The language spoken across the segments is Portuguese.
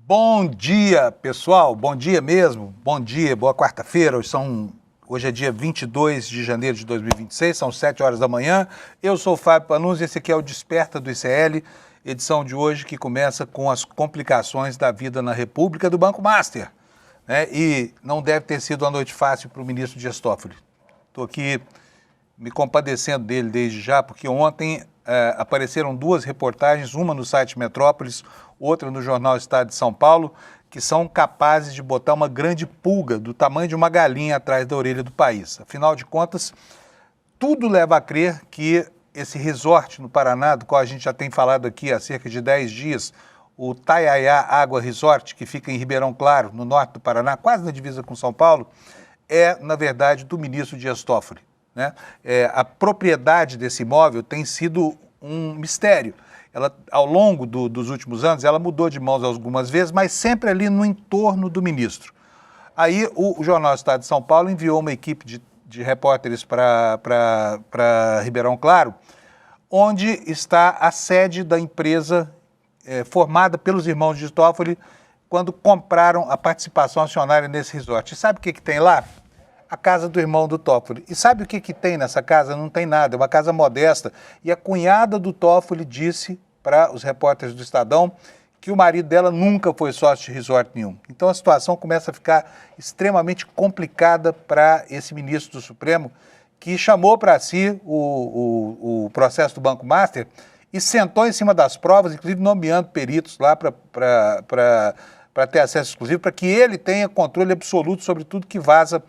Bom dia, pessoal. Bom dia mesmo. Bom dia, boa quarta-feira. Hoje é dia 22 de janeiro de 2026, são 7 horas da manhã. Eu sou o Fábio Panunzi e esse aqui é o Desperta do ICL, edição de hoje que começa com as complicações da vida na República do Banco Master. Né? E não deve ter sido uma noite fácil para o ministro Dias Toffoli. Estou aqui me compadecendo dele desde já, porque ontem apareceram duas reportagens, uma no site Metrópolis, outra no jornal Estado de São Paulo, que são capazes de botar uma grande pulga do tamanho de uma galinha atrás da orelha do país. Afinal de contas, tudo leva a crer que esse resort no Paraná, do qual a gente já tem falado aqui há cerca de 10 dias, o Taiaiá Água Resort, que fica em Ribeirão Claro, no norte do Paraná, quase na divisa com São Paulo, é, na verdade, do ministro Dias Toffoli. Né? A propriedade desse imóvel tem sido um mistério. Ela, ao longo dos últimos anos, ela mudou de mãos algumas vezes, mas sempre ali no entorno do ministro. Aí o Jornal Estado de São Paulo enviou uma equipe de repórteres para Ribeirão Claro, onde está a sede da empresa formada pelos irmãos de Toffoli quando compraram a participação acionária nesse resort. E sabe o que tem lá? A casa do irmão do Toffoli. E sabe o que tem nessa casa? Não tem nada, é uma casa modesta. E a cunhada do Toffoli disse para os repórteres do Estadão que o marido dela nunca foi sócio de resort nenhum. Então a situação começa a ficar extremamente complicada para esse ministro do Supremo, que chamou para si o processo do Banco Master e sentou em cima das provas, inclusive nomeando peritos lá para ter acesso exclusivo, para que ele tenha controle absoluto sobre tudo que vaza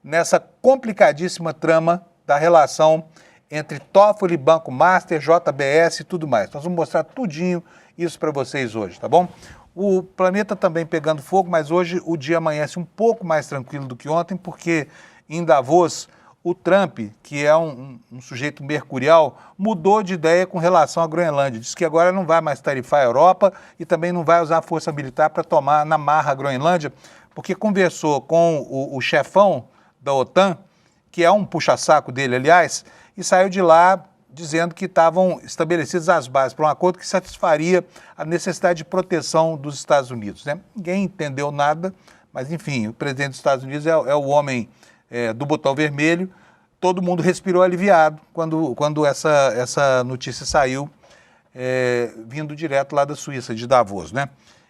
nessa complicadíssima trama da relação entre Toffoli, Banco Master, JBS e tudo mais. Nós vamos mostrar tudinho isso para vocês hoje, tá bom? O planeta também pegando fogo, mas hoje o dia amanhece um pouco mais tranquilo do que ontem, porque em Davos o Trump, que é um sujeito mercurial, mudou de ideia com relação à Groenlândia. Diz que agora não vai mais tarifar a Europa e também não vai usar a força militar para tomar na marra a Groenlândia, porque conversou com o chefão da OTAN, que é um puxa-saco dele, aliás, e saiu de lá dizendo que estavam estabelecidas as bases para um acordo que satisfaria a necessidade de proteção dos Estados Unidos. Né? Ninguém entendeu nada, mas, enfim, o presidente dos Estados Unidos é o homem do botão vermelho. Todo mundo respirou aliviado quando essa notícia saiu, vindo direto lá da Suíça, de Davos. Né?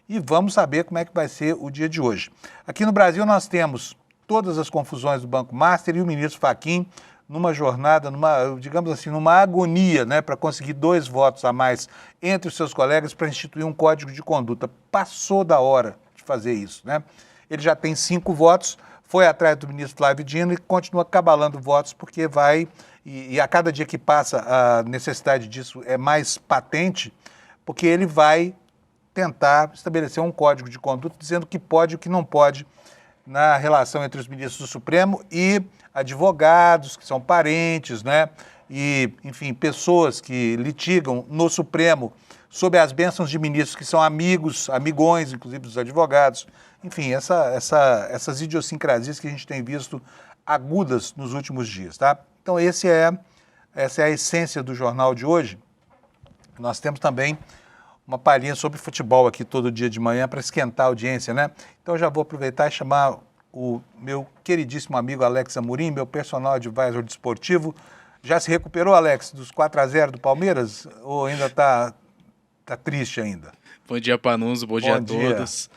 E vamos saber como é que vai ser o dia de hoje. Aqui no Brasil nós temos todas as confusões do Banco Master e o ministro Fachin numa jornada, digamos assim, numa agonia, né, para conseguir 2 votos a mais entre os seus colegas para instituir um código de conduta. Passou da hora de fazer isso, né? Ele já tem 5 votos, foi atrás do ministro Flávio Dino e continua cabalando votos porque vai, e a cada dia que passa a necessidade disso é mais patente, porque ele vai tentar estabelecer um código de conduta dizendo o que pode e o que não pode na relação entre os ministros do Supremo e advogados, que são parentes, né? E, enfim, pessoas que litigam no Supremo sob as bênçãos de ministros que são amigos, amigões, inclusive dos advogados. Enfim, essas idiosincrasias que a gente tem visto agudas nos últimos dias, tá? Então, essa é a essência do jornal de hoje. Nós temos também uma palhinha sobre futebol aqui todo dia de manhã para esquentar a audiência, né? Então já vou aproveitar e chamar o meu queridíssimo amigo Alex Amorim, meu personal advisor desportivo. Já se recuperou, Alex, dos 4-0 do Palmeiras ou ainda tá triste ainda? Bom dia, Panunzi, bom dia a todos.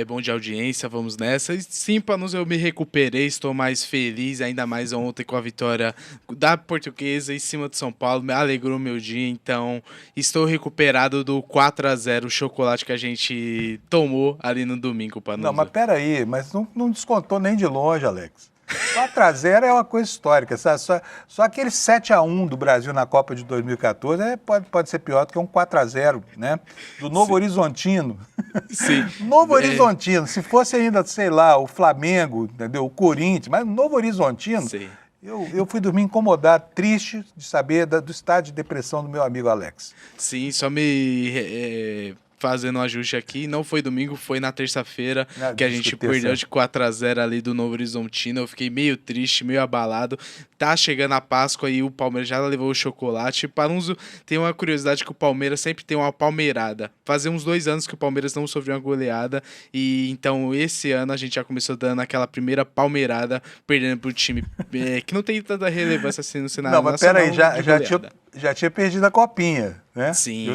Bom dia, audiência, vamos nessa. E sim, Panunzi, eu me recuperei, estou mais feliz, ainda mais ontem com a vitória da Portuguesa em cima do São Paulo, me alegrou meu dia, então estou recuperado do 4-0, o chocolate que a gente tomou ali no domingo, Panunzi. Não, mas peraí, mas não descontou nem de longe, Alex. 4-0 é uma coisa histórica, sabe? Só aquele 7-1 do Brasil na Copa de 2014 pode ser pior do que um 4-0, né? Do Novo Horizontino. Sim. Novo Horizontino, se fosse ainda, sei lá, o Flamengo, entendeu? O Corinthians, mas o Novo Horizontino, sim. Eu fui dormir incomodado, triste de saber do estado de depressão do meu amigo Alex. Sim, só me fazendo um ajuste aqui. Não foi domingo, foi na terça-feira que a gente perdeu de 4-0 ali do Novo Horizontino. Eu fiquei meio triste, meio abalado. Tá chegando a Páscoa e o Palmeiras já levou o chocolate. Panunzio, tem uma curiosidade que o Palmeiras sempre tem uma palmeirada. Fazia uns 2 anos que o Palmeiras não sofreu uma goleada e então esse ano a gente já começou dando aquela primeira palmeirada, perdendo pro time que não tem tanta relevância assim no cenário nacional. Não, mas peraí, já tinha perdido a copinha, né? Sim.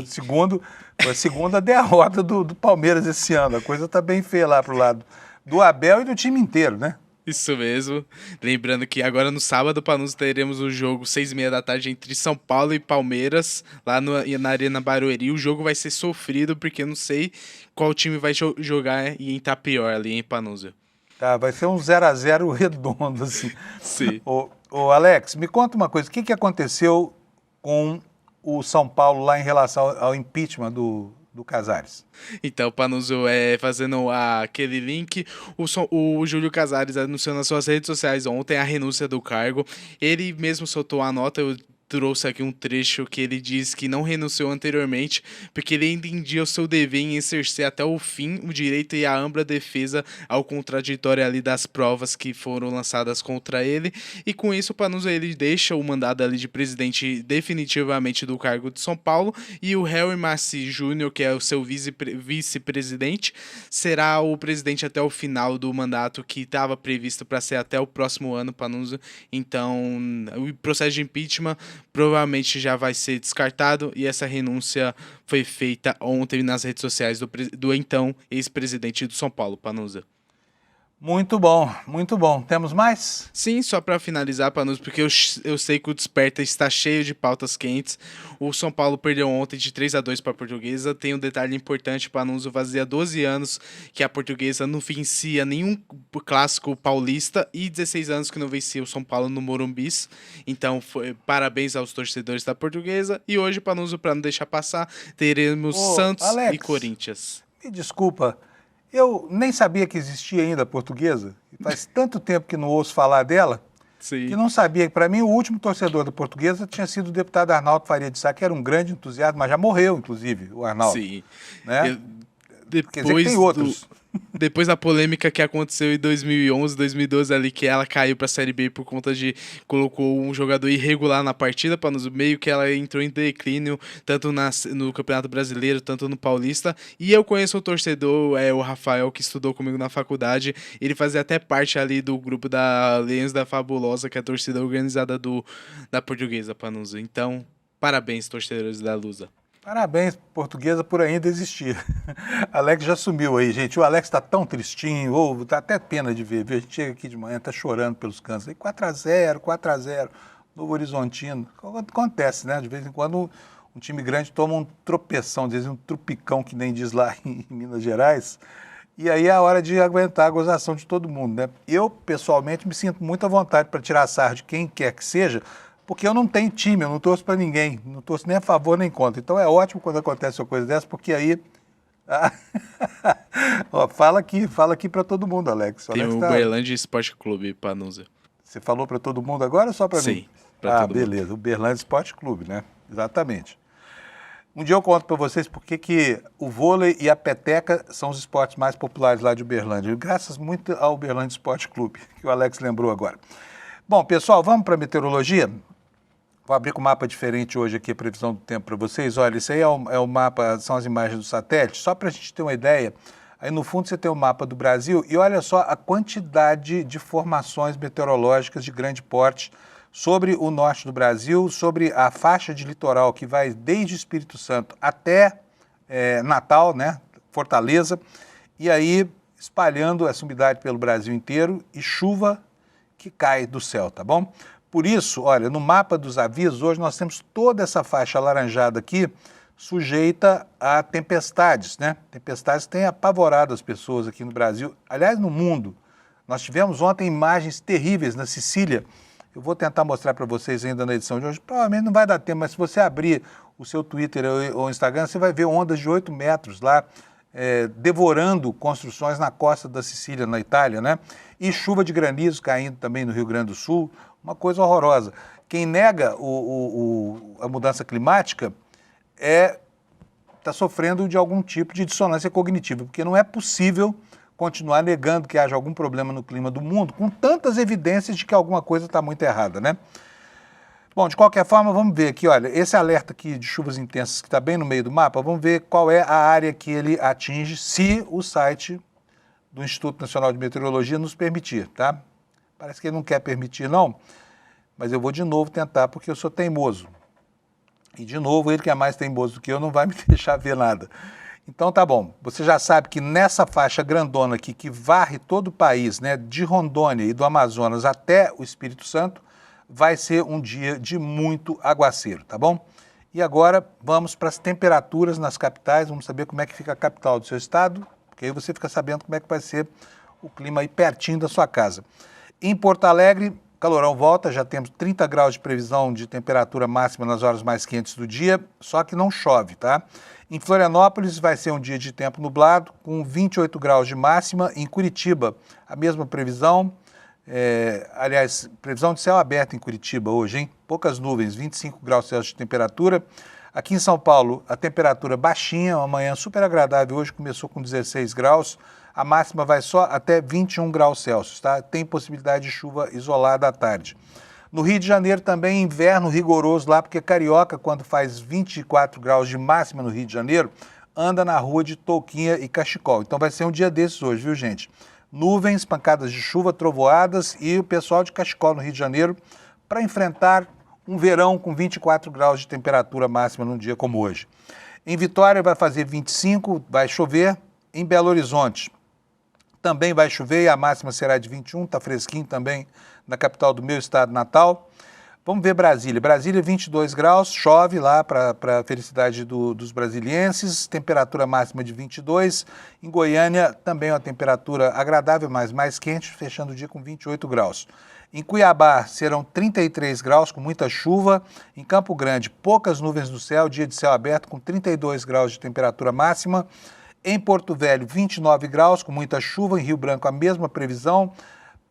Foi a segunda derrota do Palmeiras esse ano. A coisa tá bem feia lá pro lado do Abel e do time inteiro, né? Isso mesmo. Lembrando que agora no sábado, Panunzio, teremos o jogo 6h30 da tarde entre São Paulo e Palmeiras, lá na Arena Barueri. O jogo vai ser sofrido, porque eu não sei qual time vai jogar e entrar pior ali, em Panunzio. Tá, vai ser um 0-0 redondo, assim. Sim. Ô Alex, me conta uma coisa. O que aconteceu com o São Paulo lá em relação ao impeachment do Casares? Então, Panunzio, fazendo aquele link, o Júlio Casares anunciou nas suas redes sociais ontem a renúncia do cargo. Ele mesmo soltou a nota, eu trouxe aqui um trecho que ele diz que não renunciou anteriormente, porque ele entendia o seu dever em exercer até o fim o direito e a ampla defesa ao contraditório ali das provas que foram lançadas contra ele, e com isso o Panunzio ele deixa o mandado ali de presidente definitivamente do cargo de São Paulo, e o Harry Macy Jr., que é o seu vice-presidente, será o presidente até o final do mandato, que estava previsto para ser até o próximo ano, Panunzio. Então, o processo de impeachment provavelmente já vai ser descartado, e essa renúncia foi feita ontem nas redes sociais do então ex-presidente do São Paulo, Panunzio. Muito bom, muito bom. Temos mais? Sim, só para finalizar, Panunzio, porque eu sei que o Desperta está cheio de pautas quentes. O São Paulo perdeu ontem de 3-2 para a Portuguesa. Tem um detalhe importante, Panunzio, fazia 12 anos que a Portuguesa não vencia nenhum clássico paulista e 16 anos que não vencia o São Paulo no Morumbi. Então, parabéns aos torcedores da Portuguesa. E hoje, Panunzio, para não deixar passar, teremos Santos Alex, e Corinthians. Me desculpa, eu nem sabia que existia ainda a Portuguesa. Faz tanto tempo que não ouço falar dela. Sim. Que não sabia. Para mim, o último torcedor da Portuguesa tinha sido o deputado Arnaldo Faria de Sá, que era um grande entusiasta, mas já morreu, inclusive, o Arnaldo. Sim. Né? Quer dizer que tem outros. Depois da polêmica que aconteceu em 2011, 2012 ali, que ela caiu para a Série B por conta de colocou um jogador irregular na partida, para nos meio que ela entrou em declínio, tanto no Campeonato Brasileiro, tanto no Paulista. E eu conheço o torcedor, o Rafael, que estudou comigo na faculdade. Ele fazia até parte ali do grupo da Leões da Fabulosa, que é a torcida organizada da Portuguesa, Panunzio. Então, parabéns, torcedores da Lusa. Parabéns, Portuguesa, por ainda existir. Alex já sumiu aí, gente. O Alex está tão tristinho, tá até pena de ver. A gente chega aqui de manhã, tá chorando pelos cantos. Aí 4-0, Novo Horizontino. Acontece, né? De vez em quando um time grande toma um tropeção, dizem um trupicão, que nem diz lá em Minas Gerais. E aí é a hora de aguentar a gozação de todo mundo, né? Eu, pessoalmente, me sinto muito à vontade para tirar sarro de quem quer que seja, porque eu não tenho time, eu não torço para ninguém, não torço nem a favor nem contra. Então é ótimo quando acontece uma coisa dessa, porque aí... Ó, fala aqui para todo mundo, Alex. Tem o Uberlândia Esporte Clube, Panunzio. Você falou para todo mundo agora ou só para mim? Sim, para todo mundo. Beleza, o Uberlândia Esporte Clube, né? Exatamente. Um dia eu conto para vocês porque que o vôlei e a peteca são os esportes mais populares lá de Uberlândia. Graças muito ao Uberlândia Esporte Clube, que o Alex lembrou agora. Bom, pessoal, vamos para a meteorologia? Vou abrir com um mapa diferente hoje aqui, a previsão do tempo para vocês. Olha, isso aí é o mapa, são as imagens do satélite, só para a gente ter uma ideia. Aí no fundo você tem o mapa do Brasil e olha só a quantidade de formações meteorológicas de grande porte sobre o norte do Brasil, sobre a faixa de litoral que vai desde Espírito Santo até Natal, né, Fortaleza, e aí espalhando essa umidade pelo Brasil inteiro e chuva que cai do céu, tá bom? Por isso, olha, no mapa dos avisos, hoje nós temos toda essa faixa alaranjada aqui sujeita a tempestades, né? Tempestades têm apavorado as pessoas aqui no Brasil, aliás, no mundo. Nós tivemos ontem imagens terríveis na Sicília. Eu vou tentar mostrar para vocês ainda na edição de hoje. Provavelmente não vai dar tempo, mas se você abrir o seu Twitter ou Instagram, você vai ver ondas de 8 metros lá, devorando construções na costa da Sicília, na Itália, né? E chuva de granizo caindo também no Rio Grande do Sul, uma coisa horrorosa. Quem nega a mudança climática está sofrendo de algum tipo de dissonância cognitiva, porque não é possível continuar negando que haja algum problema no clima do mundo com tantas evidências de que alguma coisa está muito errada, né? Bom, de qualquer forma, vamos ver aqui, olha, esse alerta aqui de chuvas intensas que está bem no meio do mapa, vamos ver qual é a área que ele atinge, se o site do Instituto Nacional de Meteorologia nos permitir, tá? Parece que ele não quer permitir, não, mas eu vou de novo tentar, porque eu sou teimoso. E, de novo, ele que é mais teimoso do que eu não vai me deixar ver nada. Então, tá bom. Você já sabe que nessa faixa grandona aqui, que varre todo o país, né, de Rondônia e do Amazonas até o Espírito Santo, vai ser um dia de muito aguaceiro, tá bom? E agora vamos para as temperaturas nas capitais, vamos saber como é que fica a capital do seu estado, porque aí você fica sabendo como é que vai ser o clima aí pertinho da sua casa. Em Porto Alegre, calorão volta, já temos 30 graus de previsão de temperatura máxima nas horas mais quentes do dia, só que não chove, tá? Em Florianópolis vai ser um dia de tempo nublado, com 28 graus de máxima. Em Curitiba, a mesma previsão. Aliás, previsão de céu aberto em Curitiba hoje, hein? Poucas nuvens, 25 graus Celsius de temperatura. Aqui em São Paulo, a temperatura baixinha, uma manhã super agradável. Hoje começou com 16 graus. A máxima vai só até 21 graus Celsius, tá? Tem possibilidade de chuva isolada à tarde. No Rio de Janeiro também inverno rigoroso lá, porque carioca, quando faz 24 graus de máxima no Rio de Janeiro, anda na rua de touquinha e cachecol. Então vai ser um dia desses hoje, viu, gente? Nuvens, pancadas de chuva, trovoadas e o pessoal de cachecol no Rio de Janeiro para enfrentar um verão com 24 graus de temperatura máxima num dia como hoje. Em Vitória vai fazer 25, vai chover. Em Belo Horizonte também vai chover e a máxima será de 21, está fresquinho também na capital do meu estado natal. Vamos ver Brasília. Brasília, 22 graus, chove lá para a felicidade dos brasilienses, temperatura máxima de 22. Em Goiânia, também uma temperatura agradável, mas mais quente, fechando o dia com 28 graus. Em Cuiabá, serão 33 graus, com muita chuva. Em Campo Grande, poucas nuvens no céu, dia de céu aberto, com 32 graus de temperatura máxima. Em Porto Velho, 29 graus, com muita chuva. Em Rio Branco, a mesma previsão.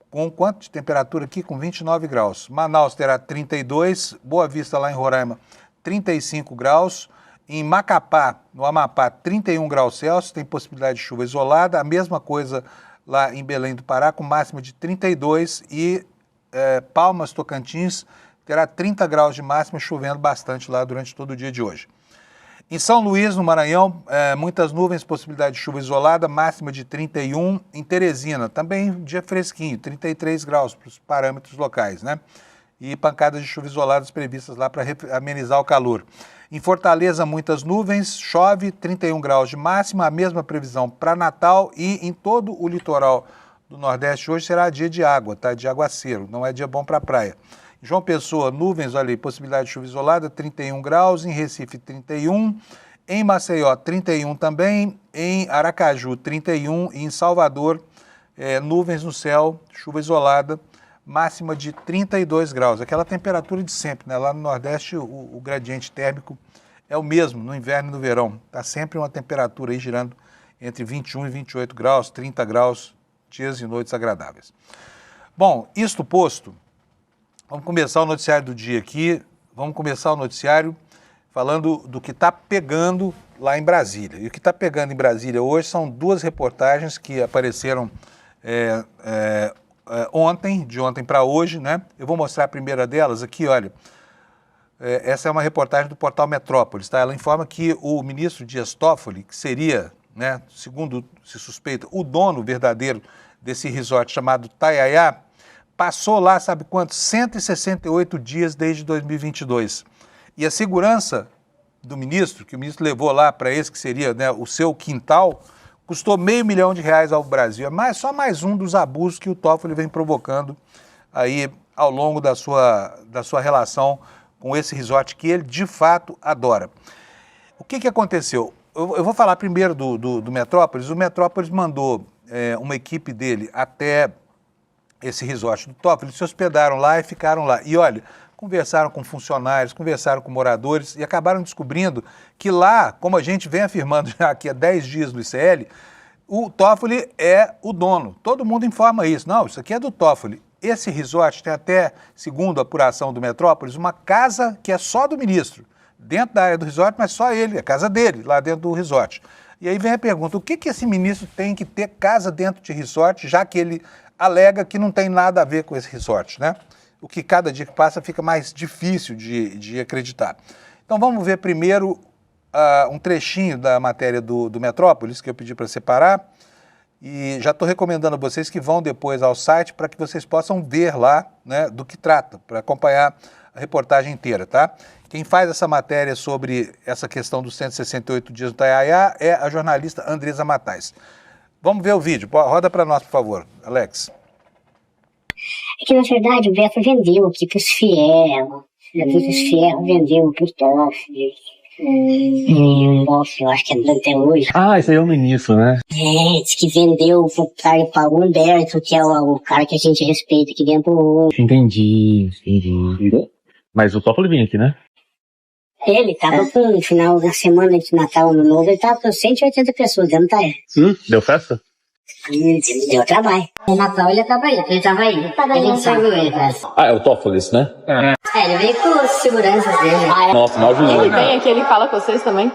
Com quanto de temperatura aqui? Com 29 graus. Manaus terá 32, Boa Vista lá em Roraima, 35 graus. Em Macapá, no Amapá, 31 graus Celsius, tem possibilidade de chuva isolada. A mesma coisa lá em Belém do Pará, com máxima de 32. E Palmas, Tocantins, terá 30 graus de máxima, chovendo bastante lá durante todo o dia de hoje. Em São Luís, no Maranhão, muitas nuvens, possibilidade de chuva isolada, máxima de 31. Em Teresina, também dia fresquinho, 33 graus para os parâmetros locais, né? E pancadas de chuva isoladas previstas lá para amenizar o calor. Em Fortaleza, muitas nuvens, chove, 31 graus de máxima, a mesma previsão para Natal e em todo o litoral do Nordeste hoje será dia de água, tá? De aguaceiro, não é dia bom para a praia. João Pessoa, nuvens, olha aí, possibilidade de chuva isolada, 31 graus. Em Recife, 31. Em Maceió, 31 também. Em Aracaju, 31. E em Salvador, nuvens no céu, chuva isolada, máxima de 32 graus. Aquela temperatura de sempre, né? Lá no Nordeste, o gradiente térmico é o mesmo, no inverno e no verão. Está sempre uma temperatura aí girando entre 21 e 28 graus, 30 graus, dias e noites agradáveis. Bom, isto posto, vamos começar o noticiário do dia aqui. Vamos começar o noticiário falando do que está pegando lá em Brasília. E o que está pegando em Brasília hoje são duas reportagens que apareceram ontem, de ontem para hoje, né? Eu vou mostrar a primeira delas aqui, olha. Essa é uma reportagem do portal Metrópolis, tá? Ela informa que o ministro Dias Toffoli, que seria, né, segundo se suspeita, o dono verdadeiro desse resort chamado Taiaiá, passou lá, sabe quanto? 168 dias desde 2022. E a segurança do ministro, que o ministro levou lá para esse que seria, né, o seu quintal, custou R$500 mil ao Brasil. É só mais um dos abusos que o Toffoli vem provocando aí ao longo da sua relação com esse resort que ele de fato adora. O que aconteceu? Eu vou falar primeiro do Metrópolis. O Metrópolis mandou uma equipe dele até esse resort do Toffoli, eles se hospedaram lá e ficaram lá. E olha, conversaram com funcionários, conversaram com moradores e acabaram descobrindo que lá, como a gente vem afirmando já aqui há 10 dias no ICL, o Toffoli é o dono. Todo mundo informa isso. Não, isso aqui é do Toffoli. Esse resort tem até, segundo a apuração do Metrópolis, uma casa que é só do ministro. dentro da área do resort, mas só ele, a casa dele, lá dentro do resort. E aí vem a pergunta, o que esse ministro tem que ter casa dentro de resort, já que ele alega que não tem nada a ver com esse resort, né? O que cada dia que passa fica mais difícil de acreditar. Então vamos ver primeiro um trechinho da matéria do Metrópolis, que eu pedi para separar, e já estou recomendando a vocês que vão depois ao site para que vocês possam ver lá, né, do que trata, para acompanhar a reportagem inteira, tá? Quem faz essa matéria sobre essa questão dos 168 dias do Taiaiá é a jornalista Andresa Matais. Vamos ver o vídeo. Roda para nós, por favor, Alex. É que, na verdade, o Beto vendeu aqui para os fiel, vendeu para o Toffoli. Nossa, eu acho que é até hoje. Ah, esse aí é o ministro, né? Diz que vendeu pro Paulo Humberto, que é o cara que a gente respeita aqui dentro. Entendi. Mas o Toffoli vinha aqui, né? Ele tava no final da semana de Natal, Ano Novo, ele tava com 180 pessoas dentro da Deu festa? Deu trabalho. No Natal ele tava aí, a gente serviu ele. Ah, é o Toffoli, né? Ele veio com os seguranças dele. Nossa, nós vimos. Ele vem aqui, ele fala com vocês também?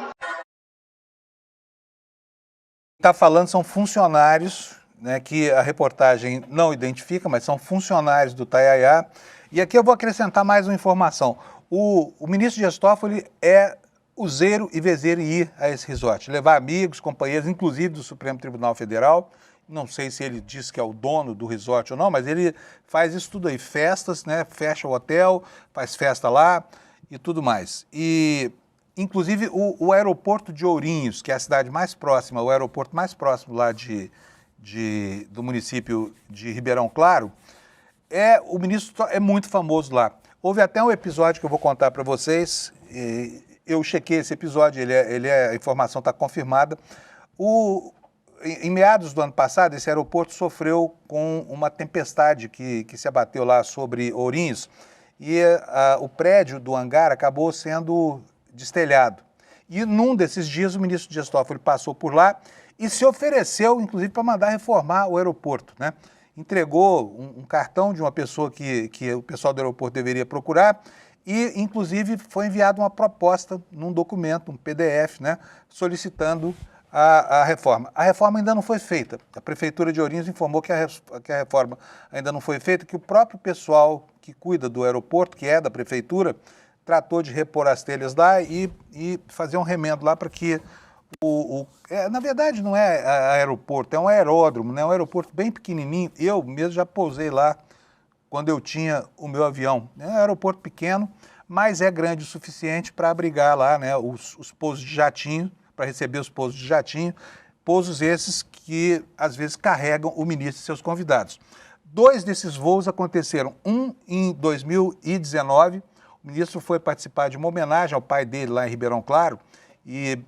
Está falando são funcionários, né, que a reportagem não identifica, mas são funcionários do Taiaiá. E aqui eu vou acrescentar mais uma informação. O ministro Dias Toffoli é useiro e vezeiro ir a esse resort, levar amigos, companheiros, inclusive do Supremo Tribunal Federal. Não sei se ele diz que é o dono do resort ou não, mas ele faz isso tudo aí, festas, né? Fecha o hotel, faz festa lá e tudo mais. E, inclusive, o aeroporto de Ourinhos, que é a cidade mais próxima, o aeroporto mais próximo lá do município de Ribeirão Claro, o ministro é muito famoso lá. Houve até um episódio que eu vou contar para vocês, eu chequei esse episódio, a informação está confirmada. Em meados do ano passado, esse aeroporto sofreu com uma tempestade que se abateu lá sobre Ourinhos e o prédio do hangar acabou sendo destelhado. E num desses dias o ministro Dias Toffoli passou por lá e se ofereceu, inclusive, para mandar reformar o aeroporto, né? Entregou um cartão de uma pessoa que o pessoal do aeroporto deveria procurar e, inclusive, foi enviada uma proposta num documento, um PDF, né, solicitando a reforma. A reforma ainda não foi feita. A Prefeitura de Ourinhos informou que a reforma ainda não foi feita, que o próprio pessoal que cuida do aeroporto, que é da Prefeitura, tratou de repor as telhas lá e fazer um remendo lá para que na verdade não é aeroporto, é um aeródromo, né? Um aeroporto bem pequenininho. Eu mesmo já pousei lá quando eu tinha o meu avião. É um aeroporto pequeno, mas é grande o suficiente para abrigar lá, né, os pousos de jatinho, para receber os pousos de jatinho, pousos esses que às vezes carregam o ministro e seus convidados. 2 desses voos aconteceram, um em 2019, o ministro foi participar de uma homenagem ao pai dele lá em Ribeirão Claro, e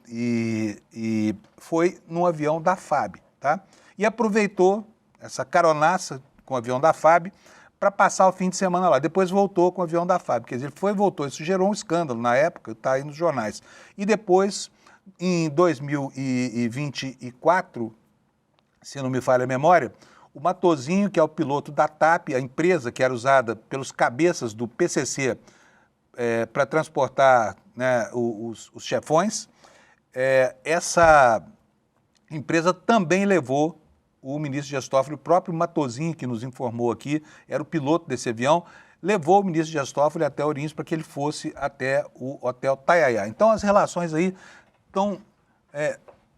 foi num avião da FAB, tá? E aproveitou essa caronaça com o avião da FAB para passar o fim de semana lá. Depois voltou com o avião da FAB, quer dizer, ele foi e voltou. Isso gerou um escândalo na época, está aí nos jornais. E depois, em 2024, se não me falha a memória, o Matosinho, que é o piloto da TAP, a empresa que era usada pelos cabeças do PCC para transportar, né, os chefões, essa empresa também levou o ministro Dias Toffoli, o próprio Matosinho, que nos informou aqui, era o piloto desse avião, levou o ministro Dias Toffoli até Ourinhos para que ele fosse até o Hotel Taiaiá. Então as relações aí estão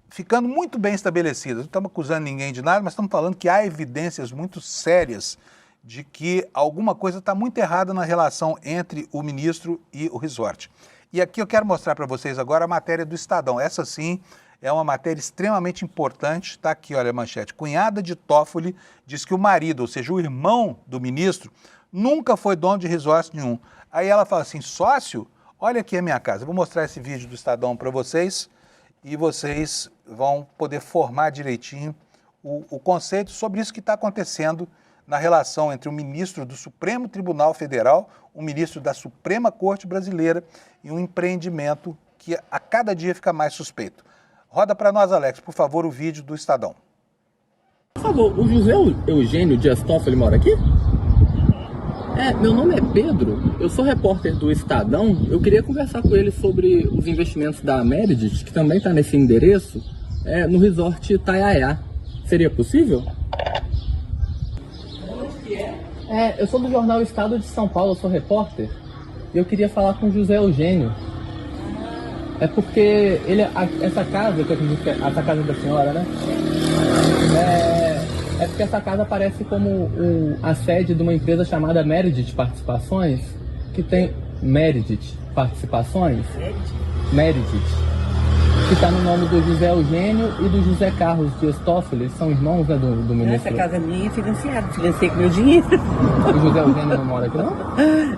ficando muito bem estabelecidas. Não estamos acusando ninguém de nada, mas estamos falando que há evidências muito sérias de que alguma coisa está muito errada na relação entre o ministro e o resort. E aqui eu quero mostrar para vocês agora a matéria do Estadão. Essa sim é uma matéria extremamente importante. Está aqui, olha a manchete. Cunhada de Toffoli diz que o marido, ou seja, o irmão do ministro, nunca foi dono de resort nenhum. Aí ela fala assim, sócio, olha aqui a minha casa. Eu vou mostrar esse vídeo do Estadão para vocês e vocês vão poder formar direitinho o conceito sobre isso que está acontecendo na relação entre o ministro do Supremo Tribunal Federal, o ministro da Suprema Corte Brasileira e um empreendimento que a cada dia fica mais suspeito. Roda para nós, Alex, por favor, o vídeo do Estadão. Por favor, o José Eugênio Dias Toffoli mora aqui? Meu nome é Pedro, eu sou repórter do Estadão. Eu queria conversar com ele sobre os investimentos da Meredith, que também está nesse endereço, no resort Itaiaiá. Seria possível? Eu sou do jornal Estado de São Paulo, eu sou repórter. E eu queria falar com o José Eugênio. É porque essa casa, que eu acredito que é essa casa da senhora, né? É porque essa casa parece como a sede de uma empresa chamada Meredith Participações, que tem Meredith Participações, Meredith, que está no nome do José Eugênio e do José Carlos Dias Toffoli, são irmãos, né, do ministro. Essa casa minha é financiada, financei com meu dinheiro. O José Eugênio não mora aqui, não?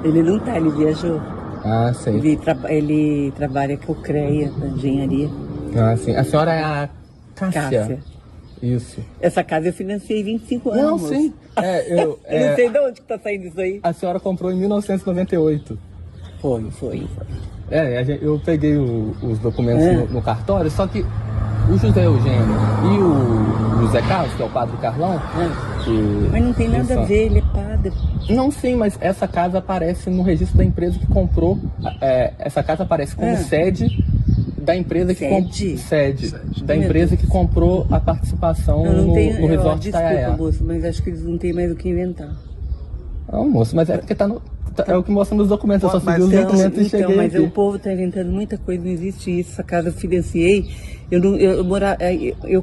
Ele não tá, ele viajou. Ah, sei. Ele trabalha com o CREA, da engenharia. Ah, sim. A senhora é a Cássia. Isso. Essa casa eu financiei 25 anos. Não, sim. Eu não sei de onde que tá saindo isso aí. A senhora comprou em 1998. Foi. Eu peguei os documentos no cartório, só que o José Eugênio e o José Carlos, que é o padre Carlão... Mas não tem nada a ver, ele é padre. Não, sim, mas essa casa aparece no registro da empresa que comprou... essa casa aparece como sede da empresa que empresa que comprou a participação no resort Itaiaiá. Desculpa, moço, mas acho que eles não têm mais o que inventar. Não, moço, mas é porque é o que mostra nos documentos, eu só segui os documentos e cheguei mas aqui. O povo está inventando muita coisa, não existe isso. Essa casa eu financiei,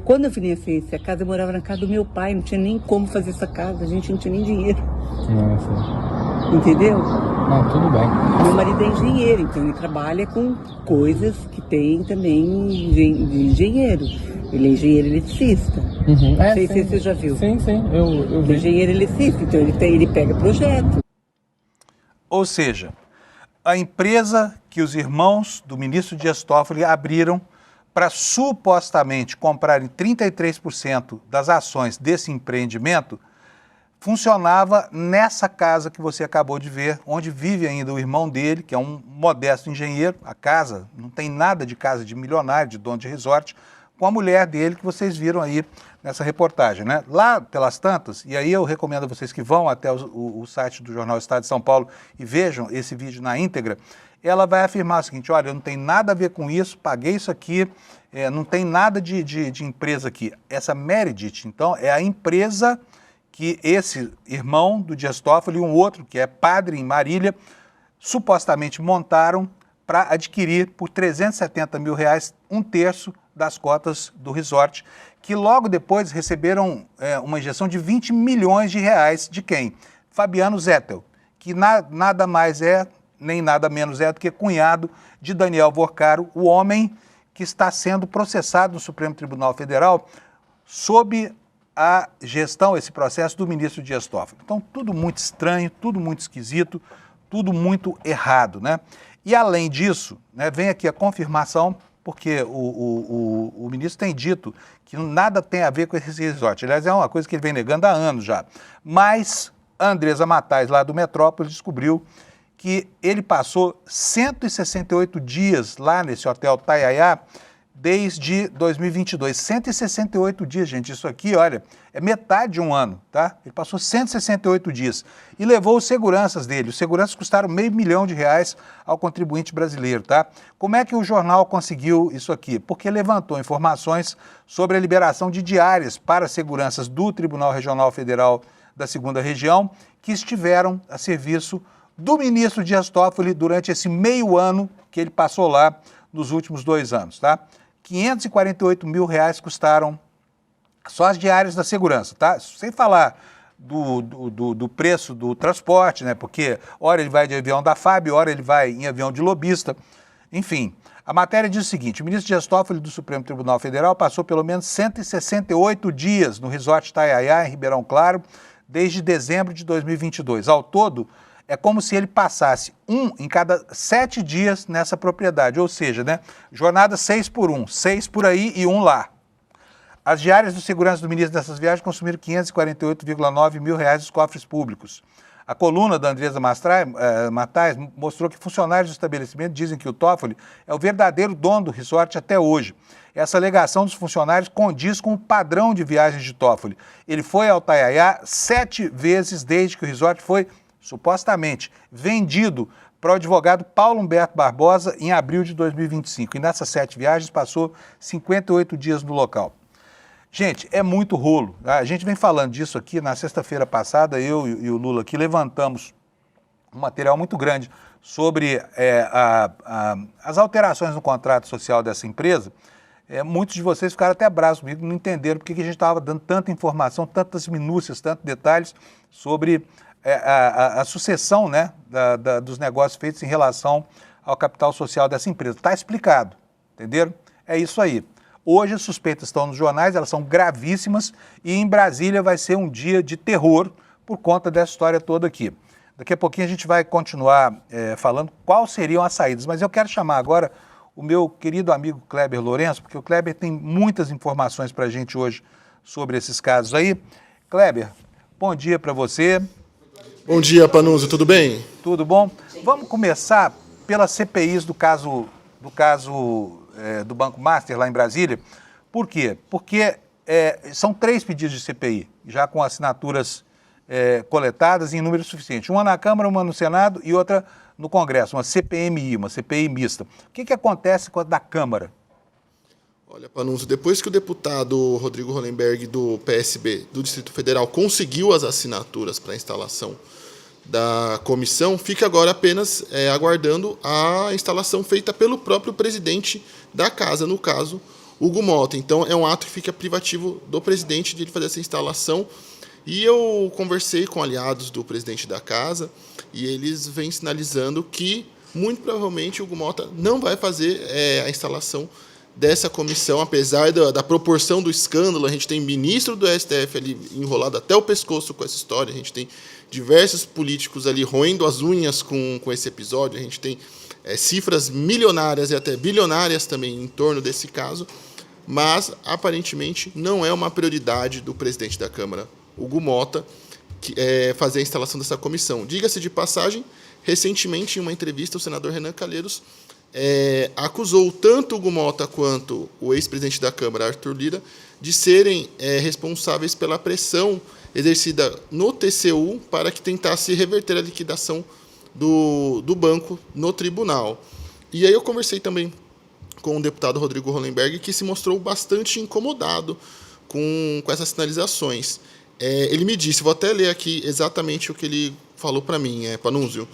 quando eu financiei essa casa, eu morava na casa do meu pai, não tinha nem como fazer essa casa, a gente não tinha nem dinheiro. Nossa. Entendeu? Não, tudo bem. Meu marido é engenheiro, então ele trabalha com coisas que tem também de engenheiro. Ele é engenheiro eletricista. Não sei se você já viu. Sim, eu vi. Engenheiro eletricista, então ele pega projeto. Ou seja, a empresa que os irmãos do ministro Dias Toffoli abriram para supostamente comprarem 33% das ações desse empreendimento funcionava nessa casa que você acabou de ver, onde vive ainda o irmão dele, que é um modesto engenheiro. A casa não tem nada de casa de milionário, de dono de resort, com a mulher dele que vocês viram aí nessa reportagem, né? Lá pelas tantas, e aí eu recomendo a vocês que vão até o site do Jornal Estado de São Paulo e vejam esse vídeo na íntegra, ela vai afirmar o seguinte: olha, eu não tenho nada a ver com isso, paguei isso aqui, não tem nada de empresa aqui. Essa Meredith, então, é a empresa que esse irmão do Dias Toffoli e um outro, que é padre em Marília, supostamente montaram para adquirir por R$370 mil, um terço das cotas do resort, que logo depois receberam uma injeção de R$20 milhões de quem? Fabiano Zettel, que nada mais é, nem nada menos é do que cunhado de Daniel Vorcaro, o homem que está sendo processado no Supremo Tribunal Federal sob a gestão, esse processo do ministro Dias Toffoli. Então, tudo muito estranho, tudo muito esquisito, tudo muito errado, né? E além disso, né, vem aqui a confirmação, porque o ministro tem dito que nada tem a ver com esse resort. Aliás, é uma coisa que ele vem negando há anos já. Mas a Andresa Matais, lá do Metrópolis, descobriu que ele passou 168 dias lá nesse hotel Itaiaiá desde 2022. 168 dias, gente. Isso aqui, olha, é metade de um ano, tá? Ele passou 168 dias e levou os seguranças dele. Os seguranças custaram R$500 mil ao contribuinte brasileiro, tá? Como é que o jornal conseguiu isso aqui? Porque levantou informações sobre a liberação de diárias para seguranças do Tribunal Regional Federal da 2ª Região que estiveram a serviço do ministro Dias Toffoli durante esse meio ano que ele passou lá nos últimos 2 anos, tá? R$548 mil custaram só as diárias da segurança, tá? Sem falar do preço do transporte, né? Porque ora ele vai de avião da FAB, ora ele vai em avião de lobista. Enfim, a matéria diz o seguinte: o ministro Dias Toffoli do Supremo Tribunal Federal passou pelo menos 168 dias no resort Itaiaiá, em Ribeirão Claro, desde dezembro de 2022. Ao todo, é como se ele passasse em cada 7 dias nessa propriedade, ou seja, né, jornada 6 por 1, 6 por aí e 1 lá. As diárias de segurança do ministro dessas viagens consumiram R$548,9 mil dos cofres públicos. A coluna da Andresa Matais mostrou que funcionários do estabelecimento dizem que o Toffoli é o verdadeiro dono do resort até hoje. Essa alegação dos funcionários condiz com o padrão de viagens de Toffoli. Ele foi ao Itaiaiá 7 vezes desde que o resort foi supostamente, vendido para o advogado Paulo Humberto Barbosa em abril de 2025. E nessas 7 viagens passou 58 dias no local. Gente, é muito rolo. A gente vem falando disso aqui. Na sexta-feira passada, eu e o Lula aqui levantamos um material muito grande sobre as alterações no contrato social dessa empresa. Muitos de vocês ficaram até bravos comigo, não entenderam porque que a gente estava dando tanta informação, tantas minúcias, tantos detalhes sobre a sucessão, né, dos negócios feitos em relação ao capital social dessa empresa. Está explicado, entenderam? É isso aí. Hoje as suspeitas estão nos jornais, elas são gravíssimas e em Brasília vai ser um dia de terror por conta dessa história toda aqui. Daqui a pouquinho a gente vai continuar falando quais seriam as saídas, mas eu quero chamar agora o meu querido amigo Kleber Lourenço, porque o Kleber tem muitas informações para a gente hoje sobre esses casos aí. Kleber, bom dia para você. Bom dia, Panunzio, tudo bem? Tudo bom? Vamos começar pelas CPIs do caso do Banco Master lá em Brasília. Por quê? Porque são 3 pedidos de CPI, já com assinaturas coletadas em número suficiente. Uma na Câmara, uma no Senado e outra no Congresso, uma CPMI, uma CPI mista. O que acontece com a da Câmara? Olha, Panunzio, depois que o deputado Rodrigo Hollenberg, do PSB do Distrito Federal, conseguiu as assinaturas para a instalação da comissão, fica agora apenas aguardando a instalação feita pelo próprio presidente da casa, no caso, Hugo Mota. Então, é um ato que fica privativo do presidente de ele fazer essa instalação. E eu conversei com aliados do presidente da casa e eles vêm sinalizando que, muito provavelmente, o Hugo Mota não vai fazer a instalação dessa comissão, apesar da proporção do escândalo. A gente tem ministro do STF ali enrolado até o pescoço com essa história, a gente tem diversos políticos ali roendo as unhas com esse episódio, a gente tem cifras milionárias e até bilionárias também em torno desse caso, mas aparentemente não é uma prioridade do presidente da Câmara, Hugo Mota, fazer a instalação dessa comissão. Diga-se de passagem, recentemente, em uma entrevista, o senador Renan Calheiros acusou tanto Hugo Mota quanto o ex-presidente da Câmara, Arthur Lira, de serem responsáveis pela pressão exercida no TCU para que tentasse reverter a liquidação do banco no tribunal. E aí eu conversei também com o deputado Rodrigo Hollenberg, que se mostrou bastante incomodado com essas sinalizações. Ele me disse, vou até ler aqui exatamente o que ele falou para mim, Panunzio.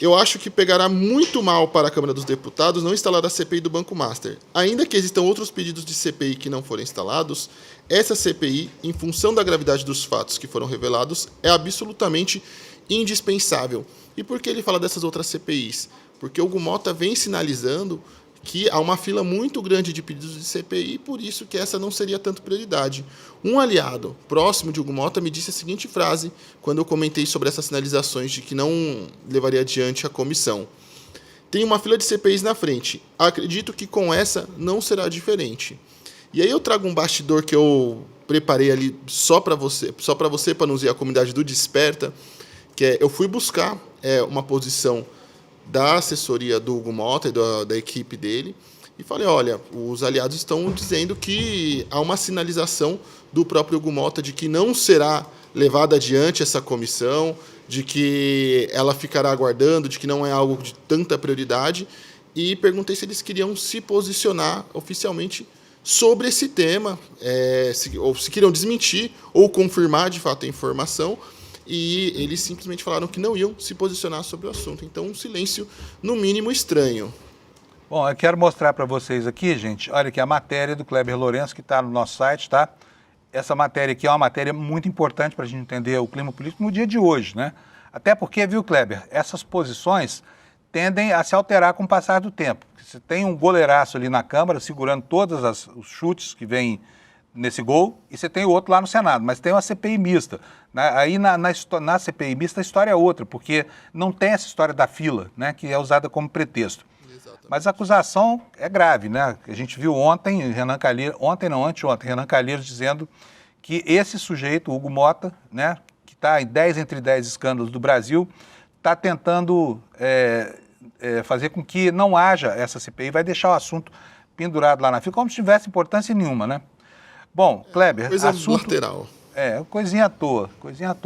Eu acho que pegará muito mal para a Câmara dos Deputados não instalar a CPI do Banco Master. Ainda que existam outros pedidos de CPI que não forem instalados, essa CPI, em função da gravidade dos fatos que foram revelados, é absolutamente indispensável. E por que ele fala dessas outras CPIs? Porque o Hugo Mota vem sinalizando que há uma fila muito grande de pedidos de CPI, por isso que essa não seria tanto prioridade. Um aliado próximo de Hugo Mota me disse a seguinte frase, quando eu comentei sobre essas sinalizações de que não levaria adiante a comissão. Tem uma fila de CPIs na frente. Acredito que com essa não será diferente. E aí eu trago um bastidor que eu preparei ali só para você, Panunzio, a comunidade do Desperta, que eu fui buscar uma posição da assessoria do Hugo Mota e da equipe dele, e falei, olha, os aliados estão dizendo que há uma sinalização do próprio Hugo Mota de que não será levada adiante essa comissão, de que ela ficará aguardando, de que não é algo de tanta prioridade, e perguntei se eles queriam se posicionar oficialmente sobre esse tema, ou se queriam desmentir ou confirmar de fato a informação, e eles simplesmente falaram que não iam se posicionar sobre o assunto. Então, um silêncio, no mínimo, estranho. Bom, eu quero mostrar para vocês aqui, gente, olha aqui a matéria do Kleber Lourenço, que está no nosso site, tá? Essa matéria aqui é uma matéria muito importante para a gente entender o clima político no dia de hoje, né? Até porque, viu, Kleber, essas posições tendem a se alterar com o passar do tempo. Você tem um goleiraço ali na Câmara, segurando todos os chutes que vêm nesse gol, e você tem o outro lá no Senado, mas tem uma CPI mista. Aí na CPI mista a história é outra, porque não tem essa história da fila, né, que é usada como pretexto. Exatamente. Mas a acusação é grave, né? A gente viu ontem, anteontem, Renan Calheiros dizendo que esse sujeito, Hugo Mota, né, que está em 10 entre 10 escândalos do Brasil, está tentando fazer com que não haja essa CPI, vai deixar o assunto pendurado lá na fila, como se tivesse importância nenhuma, né? Bom, Kleber, coisa assunto... lateral. Coisinha à toa,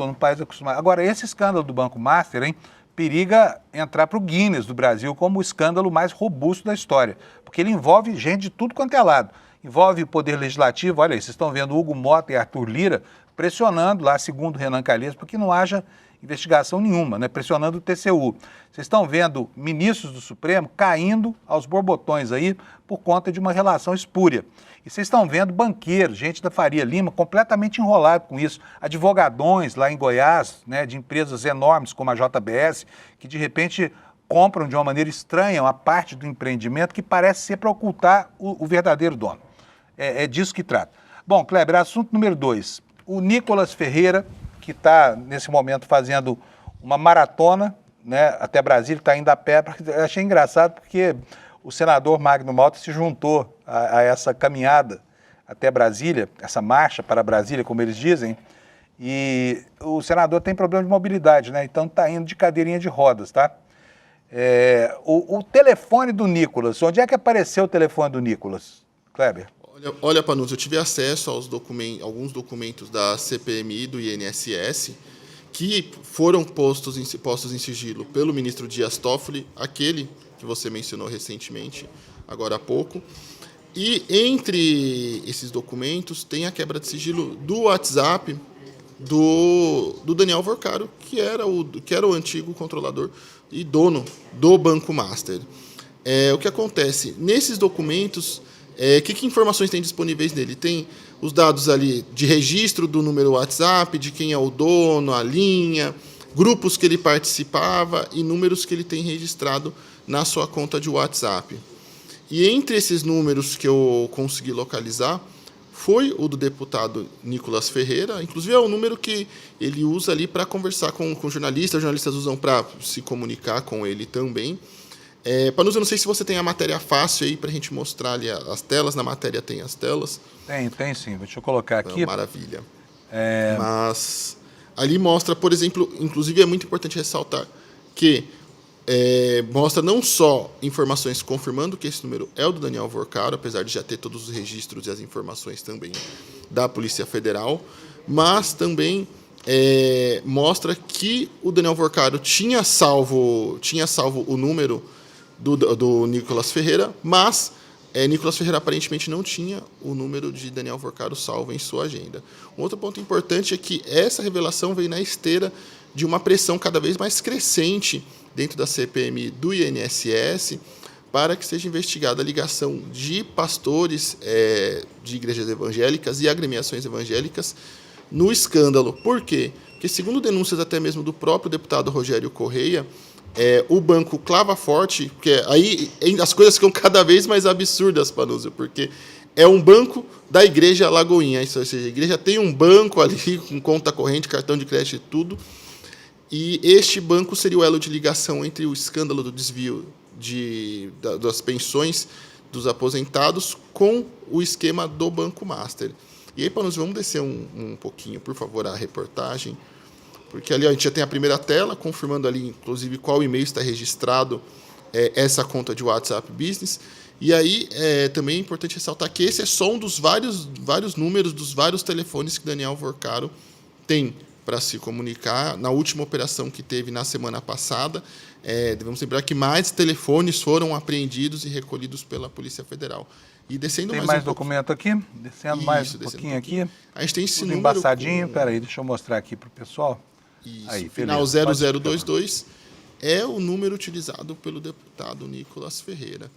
num país acostumado. Agora, esse escândalo do Banco Master, hein, periga entrar para o Guinness do Brasil como o escândalo mais robusto da história, porque ele envolve gente de tudo quanto é lado. Envolve o Poder Legislativo, olha aí, vocês estão vendo Hugo Mota e Arthur Lira pressionando lá, segundo Renan Calheiros, para que não haja investigação nenhuma, né, pressionando o TCU. Vocês estão vendo ministros do Supremo caindo aos borbotões aí por conta de uma relação espúria. E vocês estão vendo banqueiros, gente da Faria Lima, completamente enrolado com isso. Advogadões lá em Goiás, né, de empresas enormes como a JBS, que de repente compram de uma maneira estranha uma parte do empreendimento que parece ser para ocultar o verdadeiro dono. É disso que trata. Bom, Kleber, assunto número 2. O Nicolas Ferreira, que está, nesse momento, fazendo uma maratona, né, até Brasília, está indo a pé. Eu achei engraçado porque o senador Magno Malta se juntou a essa caminhada até Brasília, essa marcha para Brasília, como eles dizem, e o senador tem problema de mobilidade, né? Então está indo de cadeirinha de rodas, tá? O telefone do Nicolas, onde é que apareceu o telefone do Nicolas, Kleber? Olha, Panunzio, eu tive acesso aos alguns documentos da CPMI do INSS que foram postos em sigilo pelo ministro Dias Toffoli, aquele que você mencionou recentemente, agora há pouco. E entre esses documentos tem a quebra de sigilo do WhatsApp do Daniel Vorcaro, que era o antigo controlador e dono do Banco Master. O que acontece? Nesses documentos, que informações tem disponíveis nele? Tem os dados ali de registro do número WhatsApp, de quem é o dono, a linha, grupos que ele participava e números que ele tem registrado na sua conta de WhatsApp. E entre esses números que eu consegui localizar, foi o do deputado Nicolas Ferreira, inclusive é o número que ele usa ali para conversar com jornalistas, os jornalistas usam para se comunicar com ele também. Panunzio, eu não sei se você tem a matéria fácil aí para a gente mostrar ali as telas. Na matéria tem as telas. Tem sim. Deixa eu colocar aqui. Maravilha. Mas ali mostra, por exemplo, inclusive é muito importante ressaltar que mostra não só informações confirmando que esse número é o do Daniel Vorcaro, apesar de já ter todos os registros e as informações também da Polícia Federal, mas também mostra que o Daniel Vorcaro tinha salvo o número do Nicolas Ferreira, mas Nicolas Ferreira aparentemente não tinha o número de Daniel Vorcaro salvo em sua agenda. Um outro ponto importante é que essa revelação veio na esteira de uma pressão cada vez mais crescente dentro da CPMI do INSS para que seja investigada a ligação de pastores de igrejas evangélicas e agremiações evangélicas no escândalo. Por quê? Porque, segundo denúncias até mesmo do próprio deputado Rogério Correia, o banco clava forte, porque aí as coisas ficam cada vez mais absurdas, Panunzio, porque é um banco da Igreja Lagoinha, ou seja, a igreja tem um banco ali com conta corrente, cartão de crédito e tudo, e este banco seria o elo de ligação entre o escândalo do desvio das pensões dos aposentados com o esquema do Banco Master. E aí, Panunzio, vamos descer um pouquinho, por favor, a reportagem, porque ali a gente já tem a primeira tela, confirmando ali, inclusive, qual e-mail está registrado essa conta de WhatsApp Business. E aí, também é importante ressaltar que esse é só um dos vários números, dos vários telefones que Daniel Vorcaro tem para se comunicar. Na última operação que teve na semana passada, devemos lembrar que mais telefones foram apreendidos e recolhidos pela Polícia Federal. E descendo tem mais documento aqui? Descendo mais um pouquinho aqui. A gente tem esse tudo número embaçadinho. Peraí, deixa eu mostrar aqui para o pessoal. Isso, aí, final 0022 é o número utilizado pelo deputado Nicolas Ferreira.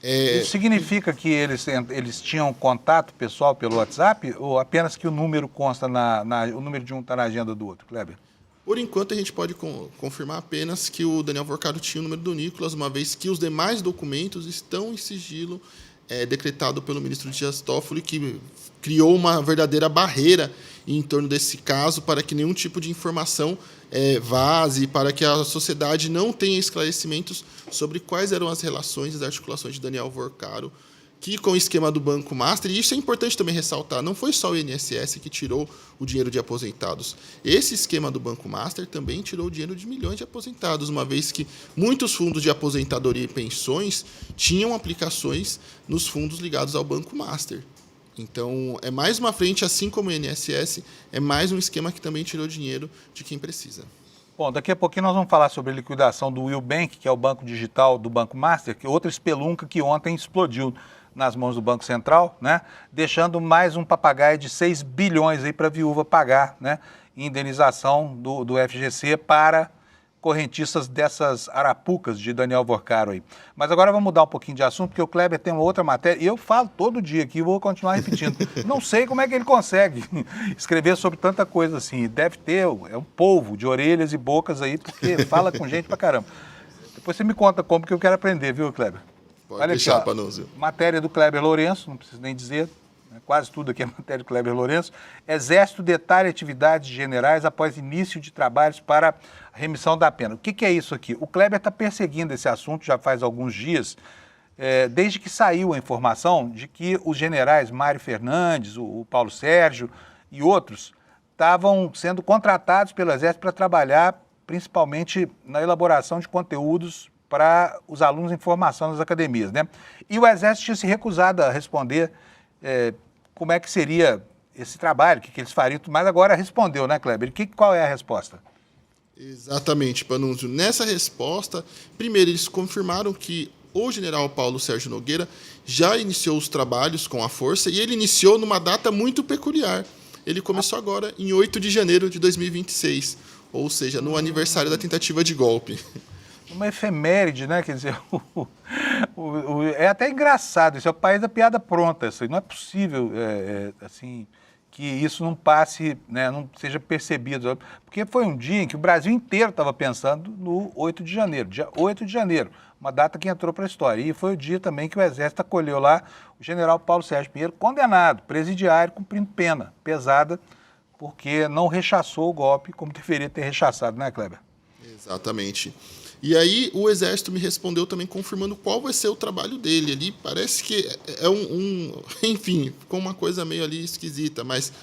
Isso significa que eles tinham contato pessoal pelo WhatsApp ou apenas que o número consta o número de um está na agenda do outro, Kleber? Por enquanto, a gente pode confirmar apenas que o Daniel Vorcaro tinha o número do Nicolas, uma vez que os demais documentos estão em sigilo decretado pelo ministro Dias Toffoli, que criou uma verdadeira barreira em torno desse caso para que nenhum tipo de informação vaze, para que a sociedade não tenha esclarecimentos sobre quais eram as relações e as articulações de Daniel Vorcaro, que com o esquema do Banco Master, e isso é importante também ressaltar, não foi só o INSS que tirou o dinheiro de aposentados. Esse esquema do Banco Master também tirou o dinheiro de milhões de aposentados, uma vez que muitos fundos de aposentadoria e pensões tinham aplicações nos fundos ligados ao Banco Master. Então, é mais uma frente, assim como o INSS, é mais um esquema que também tirou dinheiro de quem precisa. Bom, daqui a pouquinho nós vamos falar sobre a liquidação do Will Bank, que é o banco digital do Banco Master, que é outra espelunca que ontem explodiu nas mãos do Banco Central, né? Deixando mais um papagaio de 6 bilhões aí para a viúva pagar, né? Indenização do FGC para correntistas dessas arapucas de Daniel Vorcaro aí. Mas agora vamos mudar um pouquinho de assunto, porque o Kleber tem uma outra matéria, e eu falo todo dia aqui, vou continuar repetindo. Não sei como é que ele consegue escrever sobre tanta coisa assim. Deve ter, é um polvo de orelhas e bocas aí, porque fala com gente pra caramba. Depois você me conta como, que eu quero aprender, viu, Kleber? Pode Olha deixar, aqui, Panunzio. Matéria do Kleber Lourenço, não preciso nem dizer, quase tudo aqui é matéria do Kleber Lourenço. Exército detalha atividades generais após início de trabalhos para a remissão da pena. O que é isso aqui? O Kleber está perseguindo esse assunto já faz alguns dias, desde que saiu a informação de que os generais Mário Fernandes, o Paulo Sérgio e outros estavam sendo contratados pelo Exército para trabalhar principalmente na elaboração de conteúdos para os alunos em formação nas academias, né? E o Exército tinha se recusado a responder como é que seria esse trabalho, o que eles fariam, mas agora respondeu, né, Kleber? Qual é a resposta? Exatamente, Panunzio. Nessa resposta, primeiro, eles confirmaram que o general Paulo Sérgio Nogueira já iniciou os trabalhos com a força e ele iniciou numa data muito peculiar. Ele começou agora em 8 de janeiro de 2026, ou seja, no aniversário da tentativa de golpe. Uma efeméride, né? Quer dizer, é até engraçado, isso é o país da piada pronta, isso não é possível, assim, que isso não passe, né, não seja percebido, porque foi um dia em que o Brasil inteiro estava pensando no 8 de janeiro, dia 8 de janeiro, uma data que entrou para a história, e foi o dia também que o Exército acolheu lá o general Paulo Sérgio Pinheiro, condenado, presidiário, cumprindo pena pesada, porque não rechaçou o golpe como deveria ter rechaçado, né, Kleber? Exatamente. E aí o Exército me respondeu também confirmando qual vai ser o trabalho dele. Ali parece que é enfim, ficou uma coisa meio ali esquisita, mas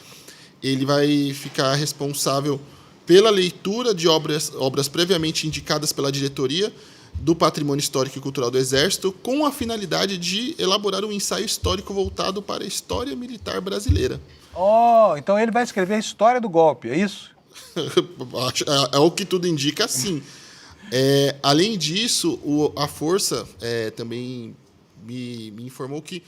ele vai ficar responsável pela leitura de obras previamente indicadas pela diretoria do Patrimônio Histórico e Cultural do Exército, com a finalidade de elaborar um ensaio histórico voltado para a história militar brasileira. Oh, então ele vai escrever a história do golpe, é isso? É o que tudo indica, sim. Além disso, a Força também me informou que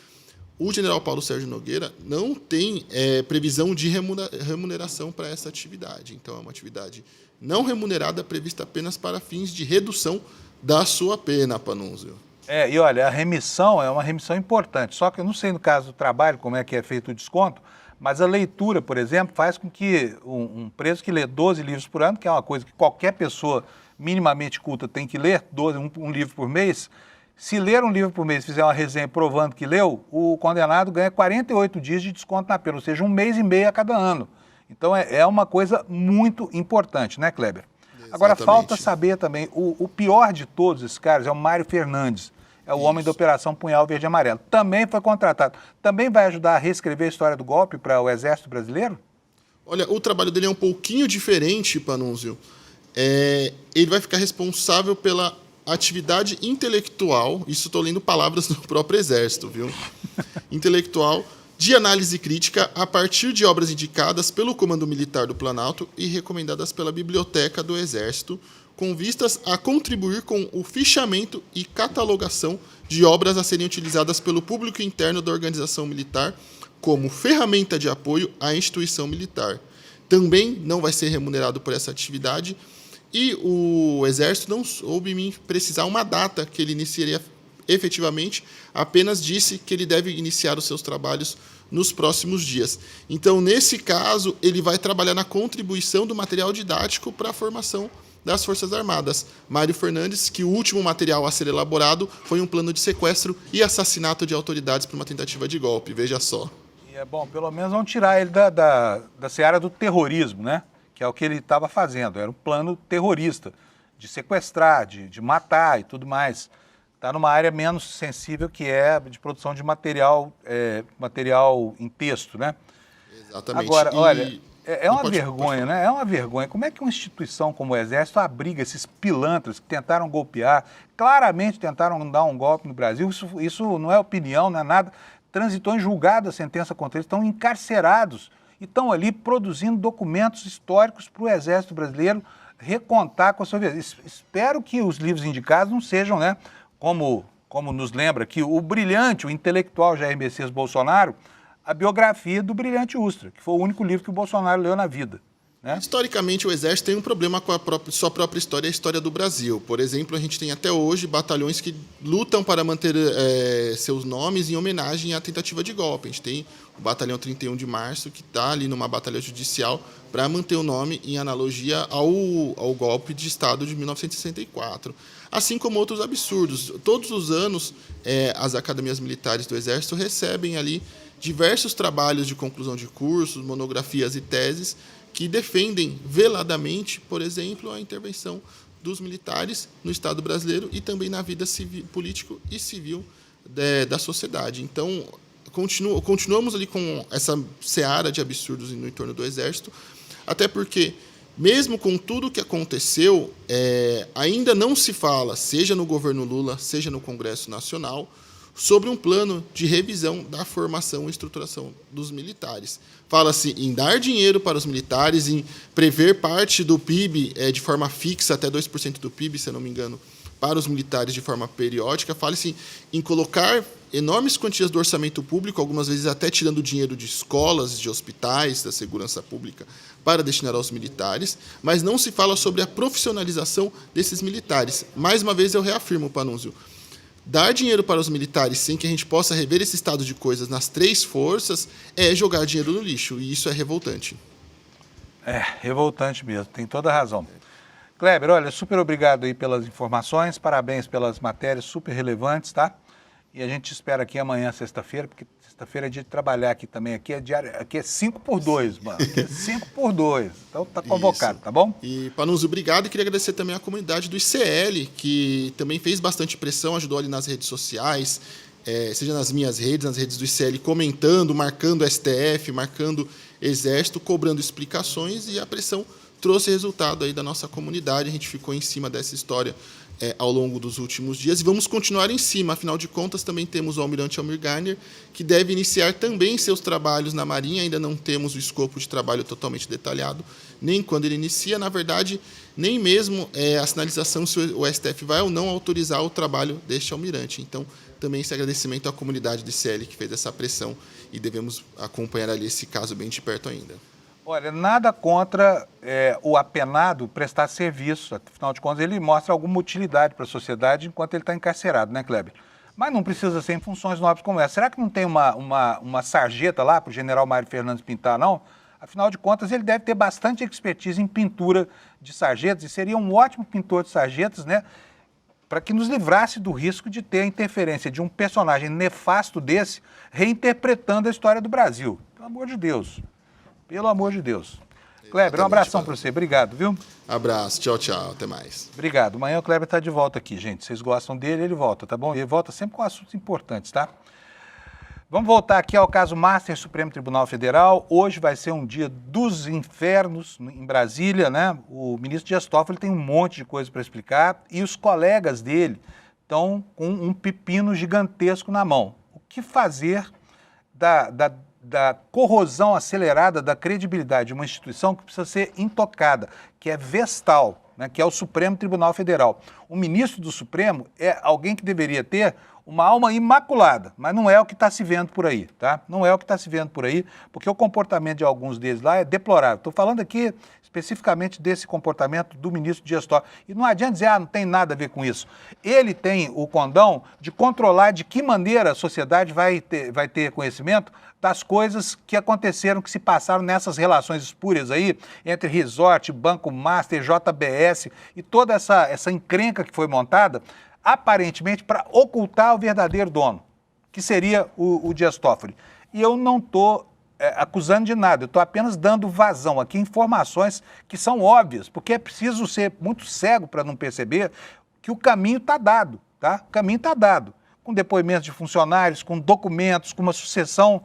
o general Paulo Sérgio Nogueira não tem previsão de remuneração para essa atividade. Então, é uma atividade não remunerada prevista apenas para fins de redução da sua pena, Panunzio. E olha, a remissão é uma remissão importante, só que eu não sei no caso do trabalho como é que é feito o desconto, mas a leitura, por exemplo, faz com que um preso que lê 12 livros por ano, que é uma coisa que qualquer pessoa minimamente culta tem que ler, um livro por mês, se ler um livro por mês e fizer uma resenha provando que leu, o condenado ganha 48 dias de desconto na pena, ou seja, 1 mês e meio a cada ano. Então é uma coisa muito importante, né, Kleber? Exatamente. Agora falta saber também, o pior de todos esses caras é o Mário Fernandes, é o homem da Operação Punhal Verde e Amarelo. Também foi contratado. Também vai ajudar a reescrever a história do golpe para o Exército Brasileiro? Olha, o trabalho dele é um pouquinho diferente, Panunzio. Ele vai ficar responsável pela atividade intelectual, isso estou lendo palavras do próprio Exército, viu? Intelectual, de análise crítica a partir de obras indicadas pelo Comando Militar do Planalto e recomendadas pela Biblioteca do Exército, com vistas a contribuir com o fichamento e catalogação de obras a serem utilizadas pelo público interno da organização militar como ferramenta de apoio à instituição militar. Também não vai ser remunerado por essa atividade e o Exército não soube me precisar uma data que ele iniciaria efetivamente, apenas disse que ele deve iniciar os seus trabalhos nos próximos dias. Então, nesse caso, ele vai trabalhar na contribuição do material didático para a formação das Forças Armadas. Mário Fernandes, que o último material a ser elaborado foi um plano de sequestro e assassinato de autoridades por uma tentativa de golpe, veja só. E é bom, pelo menos vão tirar ele da seara do terrorismo, né? Que é o que ele estava fazendo, era um plano terrorista, de sequestrar, de matar e tudo mais. Está numa área menos sensível que é de produção de material em texto, né? Exatamente. Agora, olha, é uma vergonha, né? É uma vergonha. Como é que uma instituição como o Exército abriga esses pilantras que tentaram golpear, claramente tentaram dar um golpe no Brasil? Isso não é opinião, não é nada. transitou em julgado a sentença contra eles, estão encarcerados e estão ali produzindo documentos históricos para o Exército Brasileiro recontar com a sua vida. Espero que os livros indicados não sejam, né, como nos lembra aqui o brilhante, o intelectual Jair Messias Bolsonaro, a biografia do brilhante Ustra, que foi o único livro que o Bolsonaro leu na vida. Né? Historicamente, o Exército tem um problema com sua própria história e a história do Brasil. Por exemplo, a gente tem até hoje batalhões que lutam para manter seus nomes em homenagem à tentativa de golpe. A gente tem o Batalhão 31 de Março, que está ali numa batalha judicial para manter o nome em analogia ao golpe de Estado de 1964. Assim como outros absurdos. Todos os anos, as academias militares do Exército recebem ali diversos trabalhos de conclusão de cursos, monografias e teses que defendem veladamente, por exemplo, a intervenção dos militares no Estado brasileiro e também na vida civil, político e civil da sociedade. Então, continuamos ali com essa seara de absurdos no entorno do Exército, até porque, mesmo com tudo que aconteceu, ainda não se fala, seja no governo Lula, seja no Congresso Nacional, sobre um plano de revisão da formação e estruturação dos militares. Fala-se em dar dinheiro para os militares, em prever parte do PIB de forma fixa, até 2% do PIB, se eu não me engano, para os militares de forma periódica. Fala-se em colocar enormes quantias do orçamento público, algumas vezes até tirando dinheiro de escolas, de hospitais, da segurança pública, para destinar aos militares, mas não se fala sobre a profissionalização desses militares. Mais uma vez eu reafirmo, Panunzio, dar dinheiro para os militares sem que a gente possa rever esse estado de coisas nas três forças é jogar dinheiro no lixo, e isso é revoltante. É, revoltante mesmo, tem toda a razão. Kleber, olha, super obrigado aí pelas informações, parabéns pelas matérias super relevantes, tá? E a gente espera aqui amanhã, sexta-feira, porque sexta-feira é dia de trabalhar aqui também. Aqui é diário, aqui é 5x2, mano. Aqui é 5x2. Então tá convocado, tá bom? E, Panunzio, obrigado. E queria agradecer também à comunidade do ICL, que também fez bastante pressão, ajudou ali nas redes sociais, seja nas minhas redes, nas redes do ICL, comentando, marcando STF, marcando Exército, cobrando explicações, e a pressão trouxe resultado aí da nossa comunidade. A gente ficou em cima dessa história ao longo dos últimos dias e vamos continuar em cima. Afinal de contas, também temos o almirante Almir Garner, que deve iniciar também seus trabalhos na Marinha. Ainda não temos o escopo de trabalho totalmente detalhado, nem quando ele inicia. Na verdade, nem mesmo a sinalização se o STF vai ou não autorizar o trabalho deste almirante. Então, também esse agradecimento à comunidade do ICL que fez essa pressão, e devemos acompanhar ali esse caso bem de perto ainda. Olha, nada contra o apenado prestar serviço. Afinal de contas, ele mostra alguma utilidade para a sociedade enquanto ele está encarcerado, né, Kleber? Mas não precisa ser em funções nobres como essa. Será que não tem uma sarjeta lá para o general Mário Fernandes pintar, não? Afinal de contas, ele deve ter bastante expertise em pintura de sarjetas e seria um ótimo pintor de sarjetas, né? Para que nos livrasse do risco de ter a interferência de um personagem nefasto desse reinterpretando a história do Brasil. Pelo amor de Deus. Pelo amor de Deus. Kleber, um abração para você. Obrigado, viu? Abraço. Tchau, tchau. Até mais. Obrigado. Amanhã o Kleber está de volta aqui, gente. Vocês gostam dele, ele volta, tá bom? Ele volta sempre com assuntos importantes, tá? Vamos voltar aqui ao caso Master Supremo Tribunal Federal. Hoje vai ser um dia dos infernos em Brasília, né? O ministro Dias Toffoli tem um monte de coisa para explicar e os colegas dele estão com um pepino gigantesco na mão. O que fazer da corrosão acelerada da credibilidade de uma instituição que precisa ser intocada, que é vestal, né, que é o Supremo Tribunal Federal. O ministro do Supremo é alguém que deveria ter uma alma imaculada, mas não é o que está se vendo por aí, tá? Não é o que está se vendo por aí, porque o comportamento de alguns deles lá é deplorável. Estou falando aqui especificamente desse comportamento do ministro Dias Toffoli. E não adianta dizer, não tem nada a ver com isso. Ele tem o condão de controlar de que maneira a sociedade vai ter conhecimento das coisas que aconteceram, que se passaram nessas relações espúrias aí, entre Resort, Banco Master, JBS e toda essa encrenca que foi montada, aparentemente para ocultar o verdadeiro dono, que seria o Dias Toffoli. E eu não estou acusando de nada, eu estou apenas dando vazão aqui, informações que são óbvias, porque é preciso ser muito cego para não perceber que o caminho está dado, tá? O caminho está dado, com depoimentos de funcionários, com documentos, com uma sucessão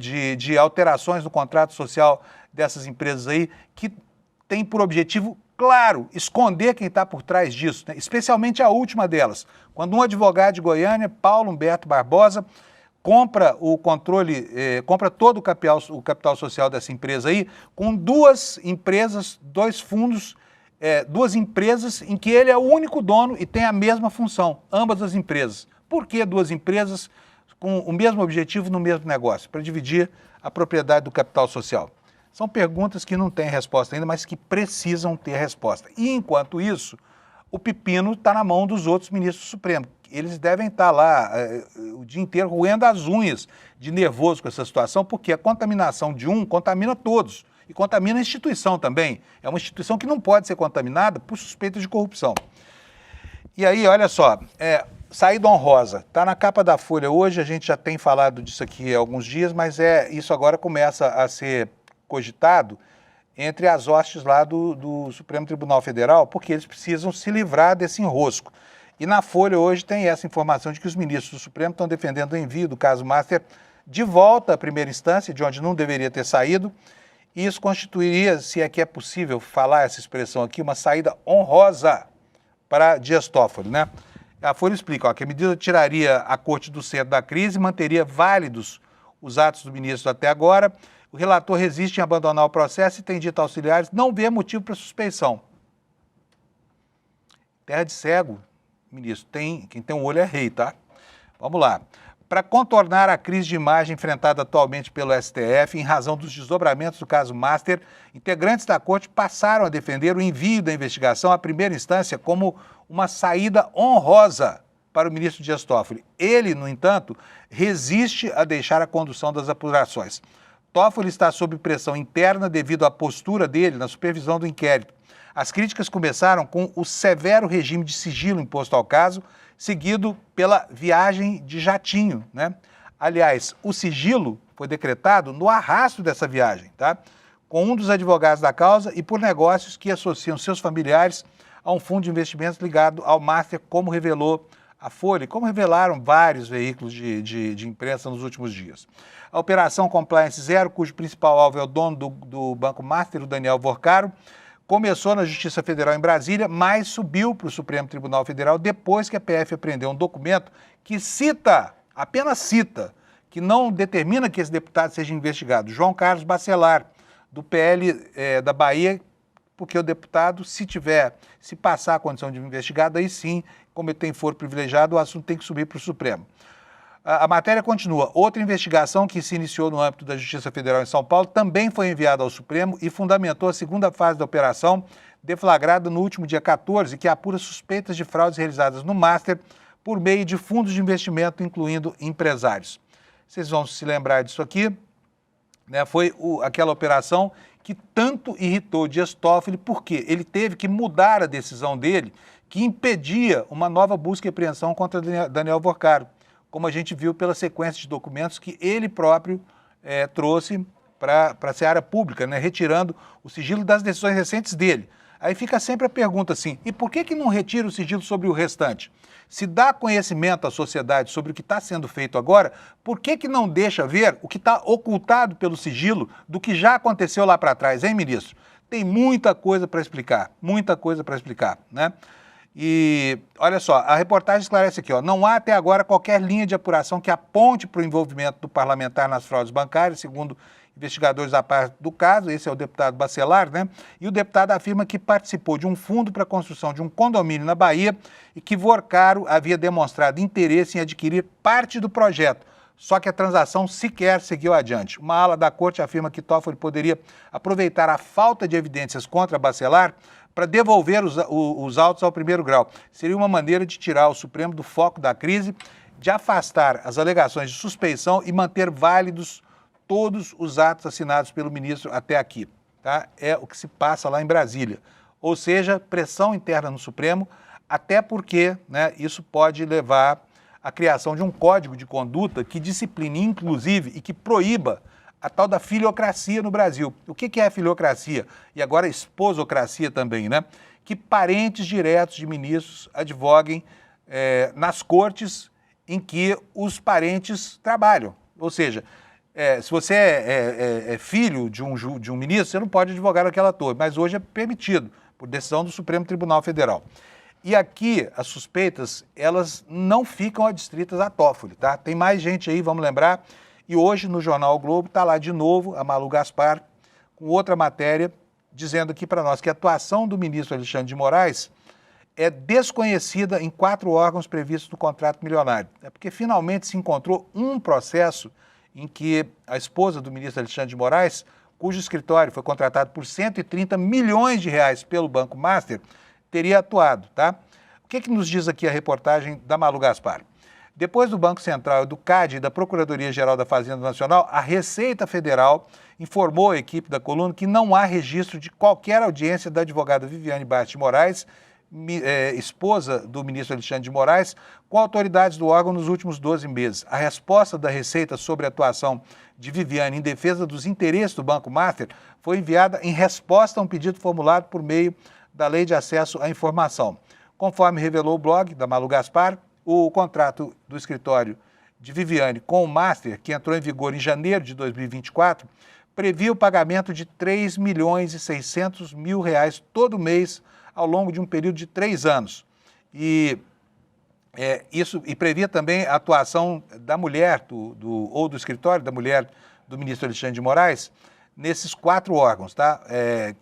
de alterações no contrato social dessas empresas aí, que tem por objetivo, claro, esconder quem está por trás disso, né? Especialmente a última delas, quando um advogado de Goiânia, Paulo Humberto Barbosa, compra o controle, compra todo o capital social dessa empresa aí, com duas empresas, dois fundos, duas empresas em que ele é o único dono e tem a mesma função, ambas as empresas. Por que duas empresas com o mesmo objetivo no mesmo negócio? Para dividir a propriedade do capital social. São perguntas que não têm resposta ainda, mas que precisam ter resposta. E, enquanto isso, o pepino está na mão dos outros ministros do Supremo. Eles devem estar lá o dia inteiro roendo as unhas de nervoso com essa situação, porque a contaminação de um contamina todos e contamina a instituição também. É uma instituição que não pode ser contaminada por suspeita de corrupção. E aí, olha só, saída honrosa. Está na capa da Folha hoje, a gente já tem falado disso aqui há alguns dias, mas isso agora começa a ser cogitado entre as hostes lá do Supremo Tribunal Federal, porque eles precisam se livrar desse enrosco. E na Folha hoje tem essa informação de que os ministros do Supremo estão defendendo o envio do caso Master de volta à primeira instância, de onde não deveria ter saído. E isso constituiria, se é que é possível falar essa expressão aqui, uma saída honrosa para Dias Toffoli, né? A Folha explica que a medida tiraria a corte do centro da crise e manteria válidos os atos do ministro até agora. O relator resiste em abandonar o processo e tem dito a auxiliares não vê motivo para suspeição. Terra de cego, ministro, quem tem um olho é rei, tá? Vamos lá. Para contornar a crise de imagem enfrentada atualmente pelo STF, em razão dos desdobramentos do caso Master, integrantes da corte passaram a defender o envio da investigação à primeira instância como uma saída honrosa para o ministro Dias Toffoli. Ele, no entanto, resiste a deixar a condução das apurações. Toffoli está sob pressão interna devido à postura dele na supervisão do inquérito. As críticas começaram com o severo regime de sigilo imposto ao caso, seguido pela viagem de jatinho, né? Aliás, o sigilo foi decretado no arrasto dessa viagem, tá? Com um dos advogados da causa e por negócios que associam seus familiares a um fundo de investimentos ligado ao Master, como revelou a Folha, como revelaram vários veículos de imprensa nos últimos dias. A Operação Compliance Zero, cujo principal alvo é o dono do Banco Master, o Daniel Vorcaro, começou na Justiça Federal em Brasília, mas subiu para o Supremo Tribunal Federal depois que a PF apreendeu um documento que apenas cita, que não determina que esse deputado seja investigado, João Carlos Bacelar, do PL da Bahia, porque o deputado, se passar a condição de investigado, aí sim, como ele tem foro privilegiado, o assunto tem que subir para o Supremo. A matéria continua. Outra investigação que se iniciou no âmbito da Justiça Federal em São Paulo também foi enviada ao Supremo e fundamentou a segunda fase da operação, deflagrada no último dia 14, que apura suspeitas de fraudes realizadas no Master por meio de fundos de investimento, incluindo empresários. Vocês vão se lembrar disso aqui, né? Foi aquela operação que tanto irritou Dias Toffoli, porque ele teve que mudar a decisão dele, que impedia uma nova busca e apreensão contra Daniel Vorcaro, como a gente viu pela sequência de documentos que ele próprio trouxe para a seara pública, né, retirando o sigilo das decisões recentes dele. Aí fica sempre a pergunta assim, e por que não retira o sigilo sobre o restante? Se dá conhecimento à sociedade sobre o que está sendo feito agora, por que não deixa ver o que está ocultado pelo sigilo do que já aconteceu lá para trás, hein, ministro? Tem muita coisa para explicar, né? E olha só, a reportagem esclarece aqui, não há até agora qualquer linha de apuração que aponte para o envolvimento do parlamentar nas fraudes bancárias, segundo investigadores da parte do caso. Esse é o deputado Bacelar, né? E o deputado afirma que participou de um fundo para a construção de um condomínio na Bahia e que Vorcaro havia demonstrado interesse em adquirir parte do projeto, só que a transação sequer seguiu adiante. Uma ala da corte afirma que Toffoli poderia aproveitar a falta de evidências contra Bacelar para devolver os autos ao primeiro grau. Seria uma maneira de tirar o Supremo do foco da crise, de afastar as alegações de suspeição e manter válidos todos os atos assinados pelo ministro até aqui. Tá? É o que se passa lá em Brasília. Ou seja, pressão interna no Supremo, até porque, né, isso pode levar à criação de um código de conduta que discipline, inclusive, e que proíba a tal da filiocracia no Brasil. O que é a filiocracia? E agora a esposocracia também, né? Que parentes diretos de ministros advoguem nas cortes em que os parentes trabalham. Ou seja, se você é filho de um ministro, você não pode advogar naquela torre, mas hoje é permitido, por decisão do Supremo Tribunal Federal. E aqui, as suspeitas, elas não ficam adstritas a Toffoli, tá? Tem mais gente aí, vamos lembrar. E hoje, no jornal o Globo, está lá de novo a Malu Gaspar, com outra matéria, dizendo aqui para nós que a atuação do ministro Alexandre de Moraes é desconhecida em 4 órgãos previstos no contrato milionário. É porque finalmente se encontrou um processo em que a esposa do ministro Alexandre de Moraes, cujo escritório foi contratado por 130 milhões de reais pelo Banco Master, teria atuado, tá? O que nos diz aqui a reportagem da Malu Gaspar? Depois do Banco Central, do CAD e da Procuradoria-Geral da Fazenda Nacional, a Receita Federal informou à equipe da coluna que não há registro de qualquer audiência da advogada Viviane Bart de Moraes, esposa do ministro Alexandre de Moraes, com autoridades do órgão nos últimos 12 meses. A resposta da Receita sobre a atuação de Viviane em defesa dos interesses do Banco Master foi enviada em resposta a um pedido formulado por meio da Lei de Acesso à Informação. Conforme revelou o blog da Malu Gaspar, o contrato do escritório de Viviane com o Master, que entrou em vigor em janeiro de 2024, previa o pagamento de R$ 3.600.000 todo mês ao longo de um período de 3 anos. E previa também a atuação da mulher, ou do escritório da mulher do ministro Alexandre de Moraes, nesses 4 órgãos, tá?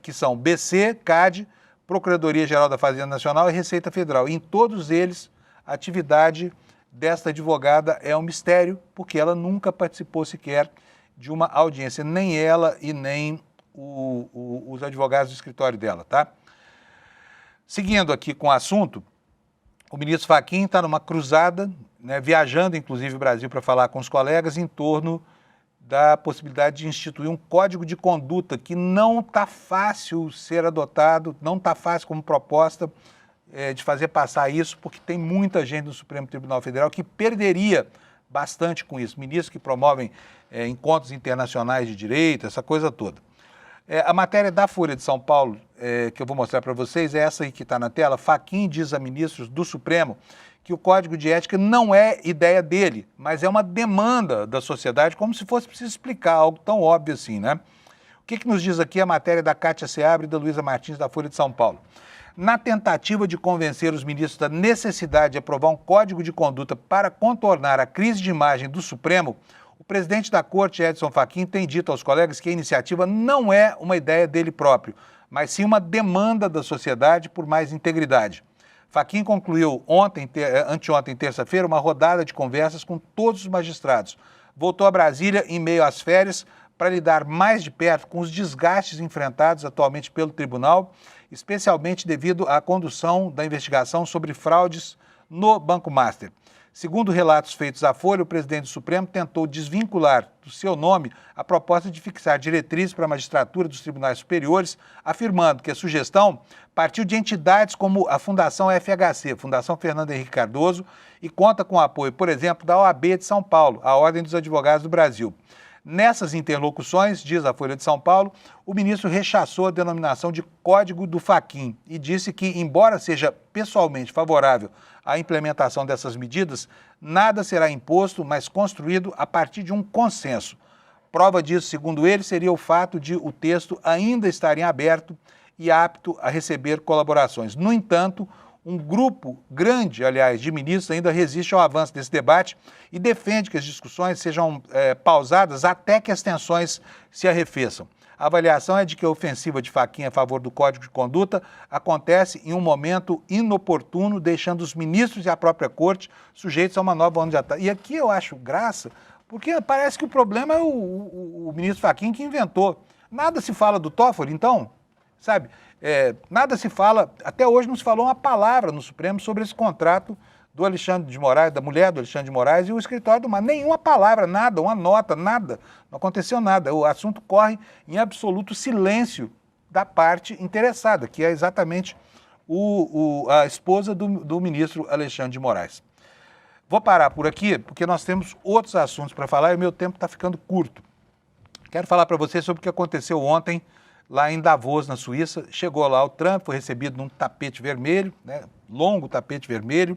Que são BC, CAD, Procuradoria-Geral da Fazenda Nacional e Receita Federal. E em todos eles, a atividade desta advogada é um mistério, porque ela nunca participou sequer de uma audiência, nem ela e nem os advogados do escritório dela, tá? Seguindo aqui com o assunto, o ministro Fachin está numa cruzada, né, viajando inclusive o Brasil para falar com os colegas em torno da possibilidade de instituir um código de conduta que não está fácil ser adotado, não está fácil como proposta de fazer passar isso, porque tem muita gente no Supremo Tribunal Federal que perderia bastante com isso. Ministros que promovem encontros internacionais de direito, essa coisa toda. A matéria da Folha de São Paulo, que eu vou mostrar para vocês, é essa aí que está na tela. Fachin diz a ministros do Supremo que o Código de Ética não é ideia dele, mas é uma demanda da sociedade, como se fosse preciso explicar algo tão óbvio assim, né? O que nos diz aqui a matéria da Kátia Seabra e da Luísa Martins, da Folha de São Paulo? Na tentativa de convencer os ministros da necessidade de aprovar um código de conduta para contornar a crise de imagem do Supremo, o presidente da Corte, Edson Fachin, tem dito aos colegas que a iniciativa não é uma ideia dele próprio, mas sim uma demanda da sociedade por mais integridade. Fachin concluiu anteontem, terça-feira, uma rodada de conversas com todos os magistrados. Voltou a Brasília em meio às férias para lidar mais de perto com os desgastes enfrentados atualmente pelo tribunal, especialmente devido à condução da investigação sobre fraudes no Banco Master. Segundo relatos feitos à Folha, o presidente do Supremo tentou desvincular do seu nome a proposta de fixar diretrizes para a magistratura dos tribunais superiores, afirmando que a sugestão partiu de entidades como a Fundação FHC, Fundação Fernando Henrique Cardoso, e conta com o apoio, por exemplo, da OAB de São Paulo, a Ordem dos Advogados do Brasil. Nessas interlocuções, diz a Folha de São Paulo, o ministro rechaçou a denominação de Código do Fachin e disse que, embora seja pessoalmente favorável à implementação dessas medidas, nada será imposto, mas construído a partir de um consenso. Prova disso, segundo ele, seria o fato de o texto ainda estar em aberto e apto a receber colaborações. No entanto, um grupo grande, aliás, de ministros ainda resiste ao avanço desse debate e defende que as discussões sejam pausadas até que as tensões se arrefeçam. A avaliação é de que a ofensiva de Fachin a favor do Código de Conduta acontece em um momento inoportuno, deixando os ministros e a própria Corte sujeitos a uma nova onda de ataque. E aqui eu acho graça, porque parece que o problema é o ministro Fachin que inventou. Nada se fala do Toffoli, então, sabe? Nada se fala, até hoje não se falou uma palavra no Supremo sobre esse contrato do Alexandre de Moraes, da mulher do Alexandre de Moraes e o escritório do Mar. Nenhuma palavra, nada, uma nota, nada. Não aconteceu nada. O assunto corre em absoluto silêncio da parte interessada, que é exatamente a esposa do ministro Alexandre de Moraes. Vou parar por aqui, porque nós temos outros assuntos para falar e o meu tempo está ficando curto. Quero falar para vocês sobre o que aconteceu ontem lá em Davos, na Suíça. Chegou lá o Trump, foi recebido num tapete vermelho, né, longo tapete vermelho,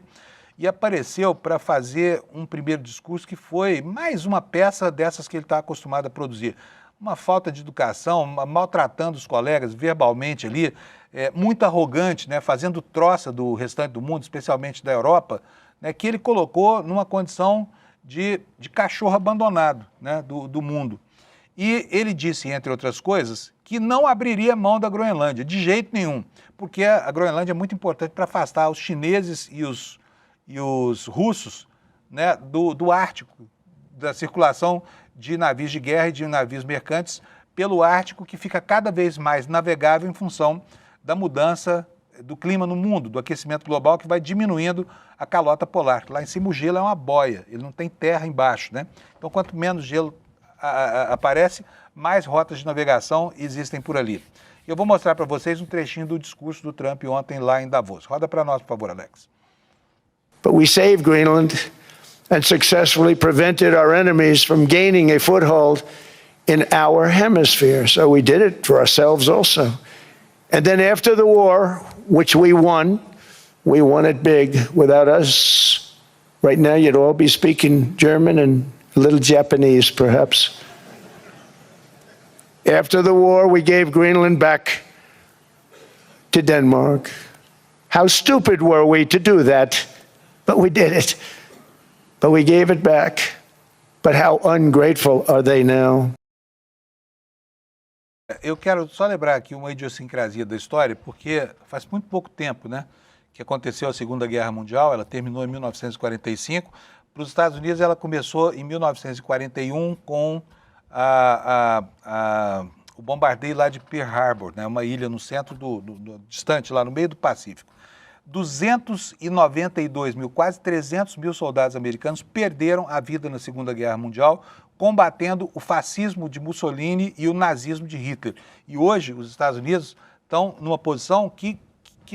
e apareceu para fazer um primeiro discurso que foi mais uma peça dessas que ele está acostumado a produzir. uma falta de educação, maltratando os colegas verbalmente ali, muito arrogante, né, fazendo troça do restante do mundo, especialmente da Europa, né, que ele colocou numa condição de cachorro abandonado, né, do mundo. E ele disse, entre outras coisas, que não abriria mão da Groenlândia, de jeito nenhum, porque a Groenlândia é muito importante para afastar os chineses e os russos, né, do Ártico, da circulação de navios de guerra e de navios mercantes pelo Ártico, que fica cada vez mais navegável em função da mudança do clima no mundo, do aquecimento global, que vai diminuindo a calota polar. Lá em cima o gelo é uma boia, ele não tem terra embaixo, né? Então, quanto menos gelo aparece, mais rotas de navegação existem por ali. Eu vou mostrar para vocês um trechinho do discurso do Trump ontem lá em Davos. Roda para nós, por favor, Alex. But we saved Greenland and successfully prevented our enemies from gaining a foothold in our hemisphere. So we did it for ourselves also. And then after the war, which we won it big. Without us, right now you'd all be speaking German and a little Japanese, perhaps. After the war, we gave Greenland back to Denmark. How stupid were we to do that? But we did it. But we gave it back. But how ungrateful are they now? Eu quero só lembrar aqui uma idiosincrasia da história, porque faz muito pouco tempo, né, que aconteceu a Segunda Guerra Mundial, ela terminou em 1945. Para os Estados Unidos, ela começou em 1941 com o bombardeio lá de Pearl Harbor, né, uma ilha no centro distante, lá no meio do Pacífico. 292 mil, quase 300 mil soldados americanos perderam a vida na Segunda Guerra Mundial, combatendo o fascismo de Mussolini e o nazismo de Hitler. E hoje os Estados Unidos estão numa posição que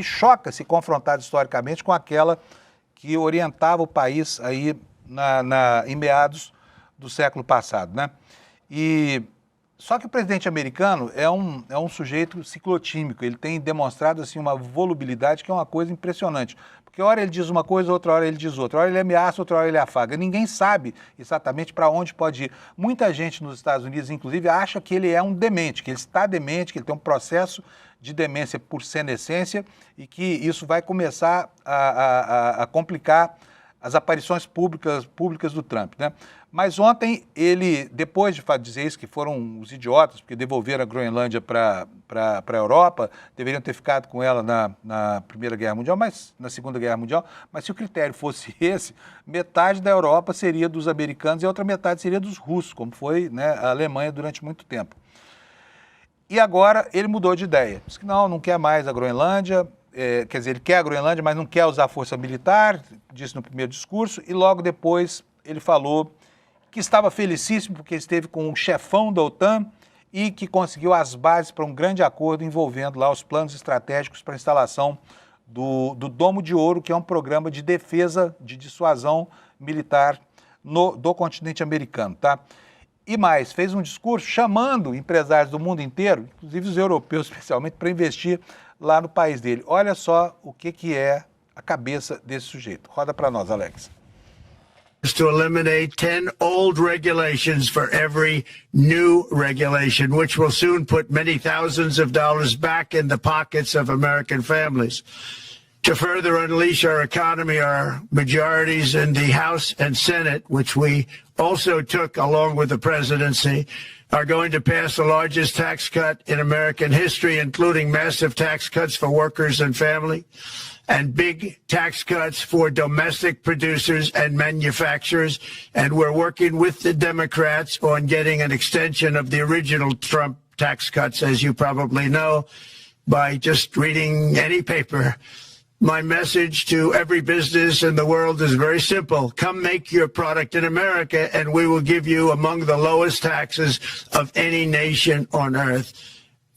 choca se confrontado historicamente com aquela que orientava o país aí em meados do século passado, né? Só que o presidente americano é um sujeito ciclotímico, ele tem demonstrado assim, uma volubilidade que é uma coisa impressionante. Porque hora ele diz uma coisa, outra hora ele diz outra. Hora ele ameaça, outra hora ele afaga. Ninguém sabe exatamente para onde pode ir. Muita gente nos Estados Unidos, inclusive, acha que ele é um demente, que ele está demente, que ele tem um processo de demência por senescência e que isso vai começar a complicar as aparições públicas do Trump, né? Mas ontem ele, depois de dizer isso, que foram os idiotas, porque devolveram a Groenlândia para a Europa, deveriam ter ficado com ela na Primeira Guerra Mundial, mas na Segunda Guerra Mundial, mas se o critério fosse esse, metade da Europa seria dos americanos e a outra metade seria dos russos, como foi, né, a Alemanha durante muito tempo. E agora ele mudou de ideia, disse que não quer mais a Groenlândia, quer dizer, ele quer a Groenlândia, mas não quer usar a força militar, disse no primeiro discurso, e logo depois ele falou que estava felicíssimo porque esteve com o chefão da OTAN e que conseguiu as bases para um grande acordo envolvendo lá os planos estratégicos para a instalação do Domo de Ouro, que é um programa de defesa, de dissuasão militar do continente americano, tá? E mais, fez um discurso chamando empresários do mundo inteiro, inclusive os europeus especialmente, para investir lá no país dele. Olha só o que é a cabeça desse sujeito. Roda para nós, Alex. To eliminate 10 old regulations for every new regulation, which will soon put many thousands of dollars back in the pockets of American families. To further unleash our economy, our majorities in the House and Senate, which we also took along with the presidency, are going to pass the largest tax cut in American history, including massive tax cuts for workers and family, and big tax cuts for domestic producers and manufacturers. And we're working with the Democrats on getting an extension of the original Trump tax cuts, as you probably know, by just reading any paper. My message to every business in the world is very simple. Come make your product in America, and we will give you among the lowest taxes of any nation on earth.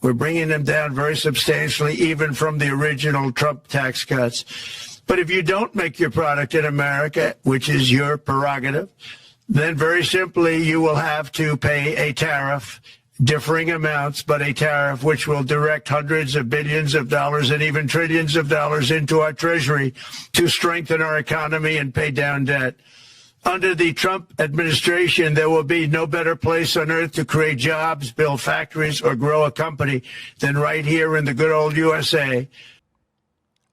We're bringing them down very substantially, even from the original Trump tax cuts. But if you don't make your product in America, which is your prerogative, then very simply you will have to pay a tariff, differing amounts, but a tariff which will direct hundreds of billions of dollars and even trillions of dollars into our treasury to strengthen our economy and pay down debt. Under the Trump administration, there will be no better place on earth to create jobs, build factories, or grow a company than right here in the good old USA.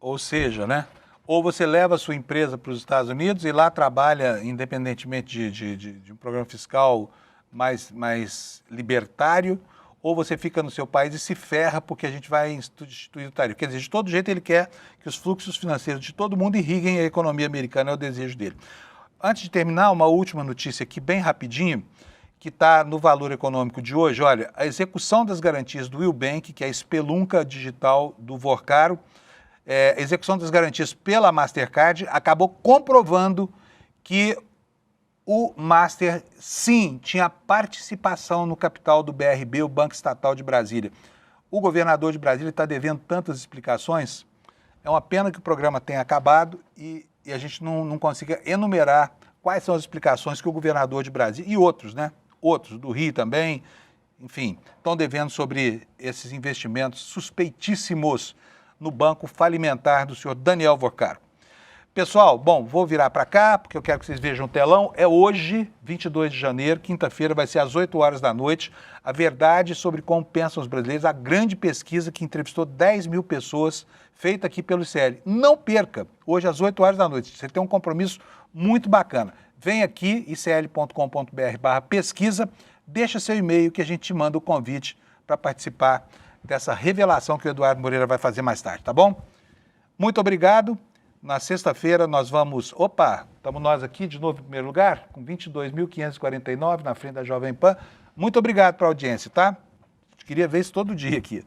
Ou seja, né? Ou você leva a sua empresa para os Estados Unidos e lá trabalha, independentemente de um programa fiscal mais libertário, ou você fica no seu país e se ferra porque a gente vai instituir o tarifa. Quer dizer, de todo jeito ele quer que os fluxos financeiros de todo mundo irriguem a economia americana, é o desejo dele. Antes de terminar, uma última notícia aqui, bem rapidinho, que está no Valor Econômico de hoje. Olha, a execução das garantias do Will Bank, que é a espelunca digital do Vorcaro, execução das garantias pela Mastercard, acabou comprovando que o Master, sim, tinha participação no capital do BRB, o Banco Estatal de Brasília. O governador de Brasília está devendo tantas explicações. É uma pena que o programa tenha acabado e a gente não consiga enumerar quais são as explicações que o governador de Brasília e outros, né? Outros, do Rio também, enfim, estão devendo sobre esses investimentos suspeitíssimos no banco falimentar do senhor Daniel Vorcaro. Pessoal, bom, vou virar para cá, porque eu quero que vocês vejam o telão. É hoje, 22 de janeiro, quinta-feira, vai ser às 8 horas da noite. A verdade sobre como pensam os brasileiros, a grande pesquisa que entrevistou 10 mil pessoas, feita aqui pelo ICL. Não perca, hoje às 8 horas da noite. Você tem um compromisso muito bacana. Vem aqui, icl.com.br/pesquisa, deixa seu e-mail que a gente te manda o convite para participar dessa revelação que o Eduardo Moreira vai fazer mais tarde, tá bom? Muito obrigado. Na sexta-feira nós vamos... Opa, estamos nós aqui de novo em primeiro lugar, com 22.549 na frente da Jovem Pan. Muito obrigado pela audiência, tá? Queria ver isso todo dia aqui.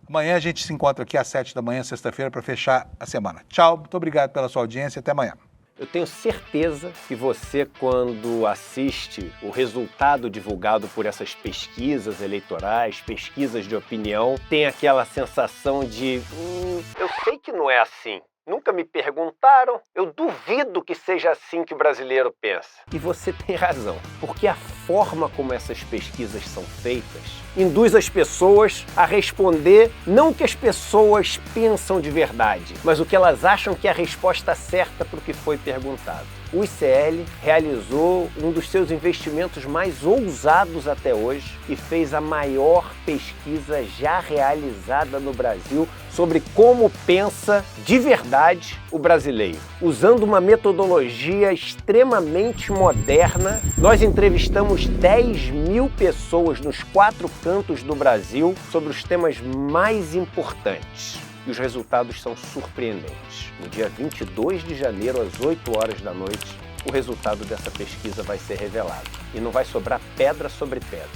Amanhã a gente se encontra aqui às 7 da manhã, sexta-feira, para fechar a semana. Tchau, muito obrigado pela sua audiência, até amanhã. Eu tenho certeza que você, quando assiste o resultado divulgado por essas pesquisas eleitorais, pesquisas de opinião, tem aquela sensação de eu sei que não é assim. Nunca me perguntaram, eu duvido que seja assim que o brasileiro pensa. E você tem razão, porque a forma como essas pesquisas são feitas induz as pessoas a responder não o que as pessoas pensam de verdade, mas o que elas acham que é a resposta certa para o que foi perguntado. O ICL realizou um dos seus investimentos mais ousados até hoje e fez a maior pesquisa já realizada no Brasil sobre como pensa de verdade o brasileiro. Usando uma metodologia extremamente moderna, nós entrevistamos 10 mil pessoas nos 4 cantos do Brasil sobre os temas mais importantes. E os resultados são surpreendentes. No dia 22 de janeiro, às 8 horas da noite, o resultado dessa pesquisa vai ser revelado. E não vai sobrar pedra sobre pedra.